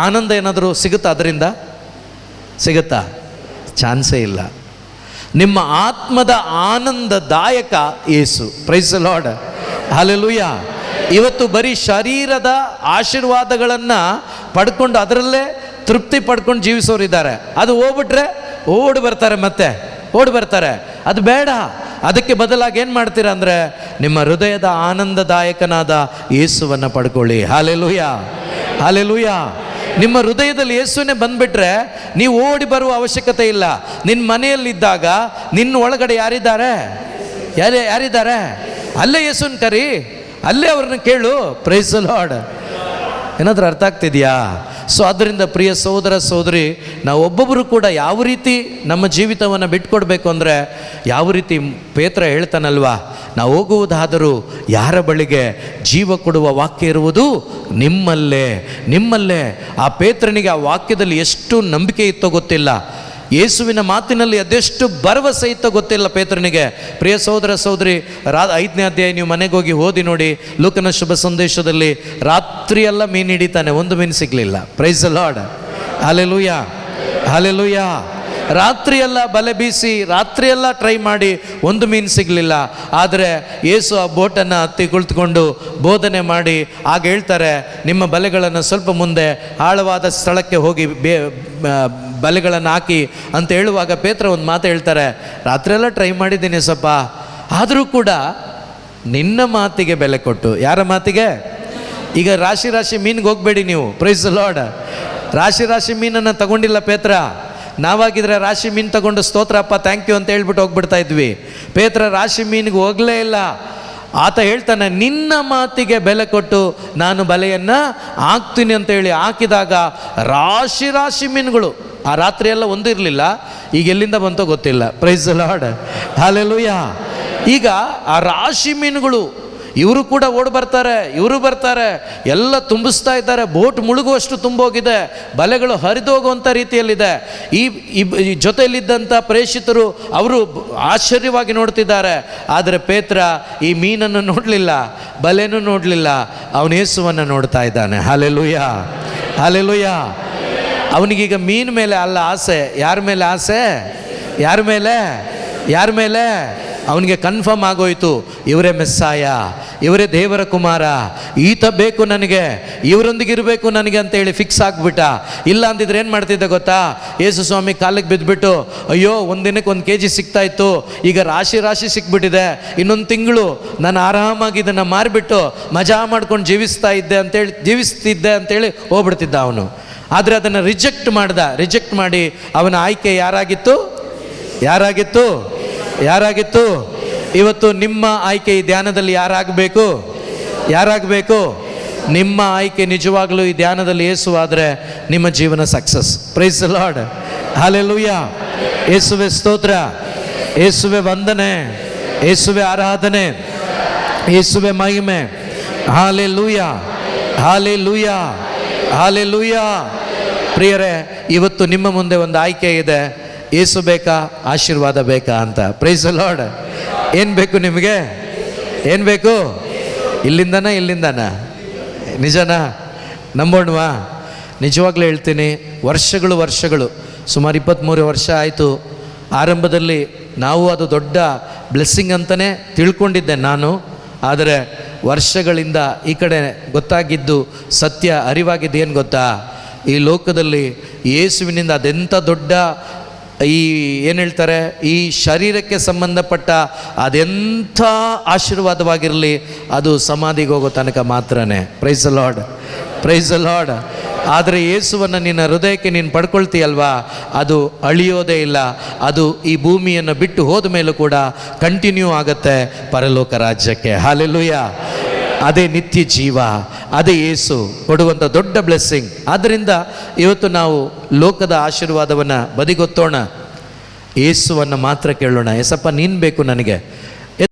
ಆನಂದ ಏನಾದರೂ ಸಿಗುತ್ತಾ? ಅದರಿಂದ ಸಿಗುತ್ತಾ? ಚಾನ್ಸೇ ಇಲ್ಲ. ನಿಮ್ಮ ಆತ್ಮದ ಆನಂದದಾಯಕ Yesu. Praise the Lord, hallelujah. ಇವತ್ತು ಬರೀ ಶರೀರದ ಆಶೀರ್ವಾದಗಳನ್ನು ಪಡ್ಕೊಂಡು ಅದರಲ್ಲೇ ತೃಪ್ತಿ ಪಡ್ಕೊಂಡು ಜೀವಿಸೋರಿದ್ದಾರೆ. ಅದು ಹೋಗ್ಬಿಟ್ರೆ ಓಡಿ ಬರ್ತಾರೆ, ಮತ್ತೆ ಓಡಿ ಬರ್ತಾರೆ. ಅದು ಬೇಡ. ಅದಕ್ಕೆ ಬದಲಾಗಿ ಏನು ಮಾಡ್ತೀರಾ ಅಂದರೆ, ನಿಮ್ಮ ಹೃದಯದ ಆನಂದದಾಯಕನಾದ ಯೇಸುವನ್ನು ಪಡ್ಕೊಳ್ಳಿ. Hallelujah, hallelujah. ನಿಮ್ಮ ಹೃದಯದಲ್ಲಿ ಯೇಸುವೇ ಬಂದುಬಿಟ್ರೆ ನೀವು ಓಡಿ ಬರುವ ಅವಶ್ಯಕತೆ ಇಲ್ಲ. ನಿನ್ನ ಮನೆಯಲ್ಲಿದ್ದಾಗ ನಿನ್ನ ಒಳಗಡೆ ಯಾರಿದ್ದಾರೆ? ಯಾರಿದ್ದಾರೆ? ಅಲ್ಲೇ ಯೇಸುನ ಕರಿ, ಅಲ್ಲೇ ಅವ್ರನ್ನ ಕೇಳು. Price the lord. ಏನಾದರೂ ಅರ್ಥ ಆಗ್ತಿದೆಯಾ? ಸೊ ಆದ್ದರಿಂದ ಪ್ರಿಯ ಸಹೋದರ ಸಹೋದರಿ, ನಾವು ಒಬ್ಬೊಬ್ಬರು ಕೂಡ ಯಾವ ರೀತಿ ನಮ್ಮ ಜೀವಿತವನ್ನು ಬಿಟ್ಕೊಡ್ಬೇಕು ಅಂದರೆ, ಯಾವ ರೀತಿ ಪೇತ್ರ ಹೇಳ್ತಾನಲ್ವಾ, ನಾವು ಹೋಗುವುದಾದರೂ ಯಾರ ಬಳಿಗೆ? ಜೀವ ಕೊಡುವ ವಾಕ್ಯ ಇರುವುದು ನಿಮ್ಮಲ್ಲೇ, ನಿಮ್ಮಲ್ಲೇ. ಆ ಪೇತ್ರನಿಗೆ ಆ ವಾಕ್ಯದಲ್ಲಿ ಎಷ್ಟು ನಂಬಿಕೆ ಇತ್ತೋ ಗೊತ್ತಿಲ್ಲ. ಯೇಸುವಿನ ಮಾತಿನಲ್ಲಿ ಅದೆಷ್ಟು ಭರವಸೆ ಇತ್ತೋ ಗೊತ್ತಿಲ್ಲ ಪೇತ್ರನಿಗೆ. ಪ್ರಿಯ ಸಹೋದರ ಸಹೋದರಿ, 5ನೇ ಅಧ್ಯಾಯ ನೀವು ಮನೆಗೆ ಹೋಗಿ ಓದಿ ನೋಡಿ. ಲೂಕನ ಶುಭ ಸಂದೇಶದಲ್ಲಿ ರಾತ್ರಿಯೆಲ್ಲ ಮೀನು ಹಿಡಿತಾನೆ, ಒಂದು ಮೀನು ಸಿಗಲಿಲ್ಲ. Price the Lord, hallelujah, hallelujah. ರಾತ್ರಿಯೆಲ್ಲ ಬಲೆ ಬೀಸಿ, ರಾತ್ರಿಯೆಲ್ಲ ಟ್ರೈ ಮಾಡಿ ಒಂದು ಮೀನು ಸಿಗಲಿಲ್ಲ. ಆದರೆ ಯೇಸು ಆ ಬೋಟನ್ನು ಹತ್ತಿ ಕುಳಿತುಕೊಂಡು ಬೋಧನೆ ಮಾಡಿ ಆಗ ಹೇಳ್ತಾರೆ, ನಿಮ್ಮ ಬಲೆಗಳನ್ನು ಸ್ವಲ್ಪ ಮುಂದೆ ಆಳವಾದ ಸ್ಥಳಕ್ಕೆ ಹೋಗಿ ಬಲೆಗಳನ್ನು ಹಾಕಿ ಅಂತ ಹೇಳುವಾಗ ಪೇತ್ರ ಒಂದು ಮಾತು ಹೇಳ್ತಾರೆ, ರಾತ್ರಿಯೆಲ್ಲ ಟ್ರೈ ಮಾಡಿದ್ದೀನಿ ಸ್ವಲ್ಪ, ಆದರೂ ಕೂಡ ನಿನ್ನ ಮಾತಿಗೆ ಬೆಲೆ ಕೊಟ್ಟು. ಯಾರ ಮಾತಿಗೆ? ಈಗ ರಾಶಿ ರಾಶಿ ಮೀನಿಗೆ ಹೋಗಬೇಡಿ ನೀವು. Praise Lord. ರಾಶಿ ರಾಶಿ ಮೀನನ್ನು ತಗೊಂಡಿಲ್ಲ ಪೇತ್ರ. ನಾವಾಗಿದ್ರೆ ರಾಶಿ ಮೀನು ತಗೊಂಡು ಸ್ತೋತ್ರ ಅಪ್ಪ ಥ್ಯಾಂಕ್ ಯು ಅಂತ ಹೇಳ್ಬಿಟ್ಟು ಹೋಗ್ಬಿಡ್ತಾ ಇದ್ವಿ. ಪೇತ್ರ ರಾಶಿ ಮೀನಿಗೆ ಹೋಗಲೇ ಇಲ್ಲ. ಆತ ಹೇಳ್ತಾನೆ, ನಿನ್ನ ಮಾತಿಗೆ ಬೆಲೆ ಕೊಟ್ಟು ನಾನು ಬಲೆಯನ್ನು ಹಾಕ್ತೀನಿ ಅಂತೇಳಿ ಹಾಕಿದಾಗ ರಾಶಿ ರಾಶಿ ಮೀನುಗಳು. ಆ ರಾತ್ರಿ ಎಲ್ಲ ಒಂದು ಇರಲಿಲ್ಲ, ಈಗ ಎಲ್ಲಿಂದ ಬಂತೋ ಗೊತ್ತಿಲ್ಲ. Praise Lord. ಹಲ್ಲೆಲೂಯಾ. ಈಗ ಆ ರಾಶಿ ಮೀನುಗಳು ಇವರು ಕೂಡ ಓಡಿ ಬರ್ತಾರೆ, ಇವರು ಬರ್ತಾರೆ, ಎಲ್ಲ ತುಂಬಿಸ್ತಾ ಇದ್ದಾರೆ. ಬೋಟ್ ಮುಳುಗುವಷ್ಟು ತುಂಬೋಗಿದೆ, ಬಲೆಗಳು ಹರಿದು ಹೋಗುವಂಥ ರೀತಿಯಲ್ಲಿದೆ. ಈ ಜೊತೆಯಲ್ಲಿದ್ದಂಥ ಪ್ರೇಷಿತರು ಅವರು ಆಶ್ಚರ್ಯವಾಗಿ ನೋಡ್ತಿದ್ದಾರೆ. ಆದರೆ ಪೇತ್ರ ಈ ಮೀನನ್ನು ನೋಡಲಿಲ್ಲ, ಬಲೆನೂ ನೋಡಲಿಲ್ಲ, ಅವನು ಯೇಸುವನ್ನು ನೋಡ್ತಾ ಇದ್ದಾನೆ. Hallelujah, hallelujah. ಅವನಿಗೀಗ ಮೀನು ಮೇಲೆ ಅಲ್ಲ ಆಸೆ. ಯಾರ ಮೇಲೆ ಆಸೆ? ಯಾರ ಮೇಲೆ? ಯಾರ ಮೇಲೆ? ಅವನಿಗೆ ಕನ್ಫರ್ಮ್ ಆಗೋಯ್ತು, ಇವರೇ ಮೆಸ್ಸಾಯ, ಇವರೇ ದೇವರ ಕುಮಾರ, ಈತ ಬೇಕು ನನಗೆ, ಇವರೊಂದಿಗೆ ಇರಬೇಕು ನನಗೆ ಅಂತೇಳಿ ಫಿಕ್ಸ್ ಆಗಿಬಿಟ್ಟ. ಇಲ್ಲ ಅಂದಿದ್ರೆ ಏನು ಮಾಡ್ತಿದ್ದೆ ಗೊತ್ತಾ? ಯೇಸು ಸ್ವಾಮಿ ಕಾಲಿಗೆ ಬಿದ್ದುಬಿಟ್ಟು, ಅಯ್ಯೋ ಒಂದಿನಕ್ಕೆ 1 kg ಸಿಗ್ತಾ ಇತ್ತು, ಈಗ ರಾಶಿ ರಾಶಿ ಸಿಕ್ಬಿಟ್ಟಿದೆ, ಇನ್ನೊಂದು ತಿಂಗಳು ನಾನು ಆರಾಮಾಗಿ ಇದನ್ನು ಮಾರಿಬಿಟ್ಟು ಮಜಾ ಮಾಡ್ಕೊಂಡು ಜೀವಿಸ್ತಿದ್ದೆ ಅಂತೇಳಿ ಹೋಗ್ಬಿಡ್ತಿದ್ದ ಅವನು. ಆದರೆ ಅದನ್ನು ರಿಜೆಕ್ಟ್ ಮಾಡಿ ಅವನ ಆಯ್ಕೆ ಯಾರಾಗಿತ್ತು? ಯಾರಾಗಿತ್ತು? ಇವತ್ತು ನಿಮ್ಮ ಆಯ್ಕೆ ಈ ಧ್ಯಾನದಲ್ಲಿ ಯಾರಾಗಬೇಕು? ನಿಮ್ಮ ಆಯ್ಕೆ ನಿಜವಾಗಲೂ ಈ ಧ್ಯಾನದಲ್ಲಿ ಯೇಸುವಾದರೆ ನಿಮ್ಮ ಜೀವನ success. Praise the Lord. Hallelujah. ಯೇಸುವೆ ಸ್ತೋತ್ರ, ಯೇಸುವೆ ವಂದನೆ, ಯೇಸುವೆ ಆರಾಧನೆ, ಯೇಸುವೆ ಮಹಿಮೆ. Hallelujah, hallelujah, hallelujah. ಪ್ರಿಯರೇ, ಇವತ್ತು ನಿಮ್ಮ ಮುಂದೆ ಒಂದು ಆಯ್ಕೆ ಇದೆ. ಯೇಸು ಬೇಕಾ, ಆಶೀರ್ವಾದ ಬೇಕಾ ಅಂತ. Praise the Lord. ಏನು ಬೇಕು ನಿಮಗೆ? ಏನು ಬೇಕು? ಇಲ್ಲಿಂದನ ನಿಜನಾ? ನಂಬೋಣವಾ? ನಿಜವಾಗ್ಲೂ ಹೇಳ್ತೀನಿ, ವರ್ಷಗಳು ಸುಮಾರು 23 ವರ್ಷ ಆಯಿತು. ಆರಂಭದಲ್ಲಿ ನಾವು ಅದು ದೊಡ್ಡ ಬ್ಲೆಸ್ಸಿಂಗ್ ಅಂತಲೇ ತಿಳ್ಕೊಂಡಿದ್ದೆ ನಾನು. ಆದರೆ ವರ್ಷಗಳಿಂದ ಈ ಕಡೆ ಗೊತ್ತಾಗಿದ್ದು, ಸತ್ಯ ಅರಿವಾಗಿದ್ದು ಏನು ಗೊತ್ತಾ? ಈ ಲೋಕದಲ್ಲಿ ಯೇಸುವಿನಿಂದ ಅದೆಂಥ ದೊಡ್ಡ ಏನು ಹೇಳ್ತಾರೆ, ಈ ಶರೀರಕ್ಕೆ ಸಂಬಂಧಪಟ್ಟ ಅದೆಂಥ ಆಶೀರ್ವಾದವಾಗಿರಲಿ, ಅದು ಸಮಾಧಿಗೆ ಹೋಗೋ ತನಕ ಮಾತ್ರನೇ. Praise the Lord, praise the Lord. ಆದರೆ ಯೇಸುವನ್ನು ನಿನ್ನ ಹೃದಯಕ್ಕೆ ನೀನು ಪಡ್ಕೊಳ್ತೀಯಲ್ವಾ, ಅದು ಅಳಿಯೋದೇ ಇಲ್ಲ. ಅದು ಈ ಭೂಮಿಯನ್ನು ಬಿಟ್ಟು ಹೋದ ಮೇಲೂ ಕೂಡ ಕಂಟಿನ್ಯೂ ಆಗುತ್ತೆ ಪರಲೋಕ ರಾಜ್ಯಕ್ಕೆ. ಹಲ್ಲೆಲೂಯಾ. ಅದೇ ನಿತ್ಯ ಜೀವ, ಅದೇ ಯೇಸು ಕೊಡುವಂಥ ದೊಡ್ಡ ಬ್ಲೆಸ್ಸಿಂಗ್. ಆದ್ದರಿಂದ ಇವತ್ತು ನಾವು ಲೋಕದ ಆಶೀರ್ವಾದವನ್ನು ಬದಿಗೊತ್ತೋಣ, ಯೇಸುವನ್ನು ಮಾತ್ರ ಕೇಳೋಣ. ಏಸಪ್ಪ ನೀನು ಬೇಕು ನನಗೆ,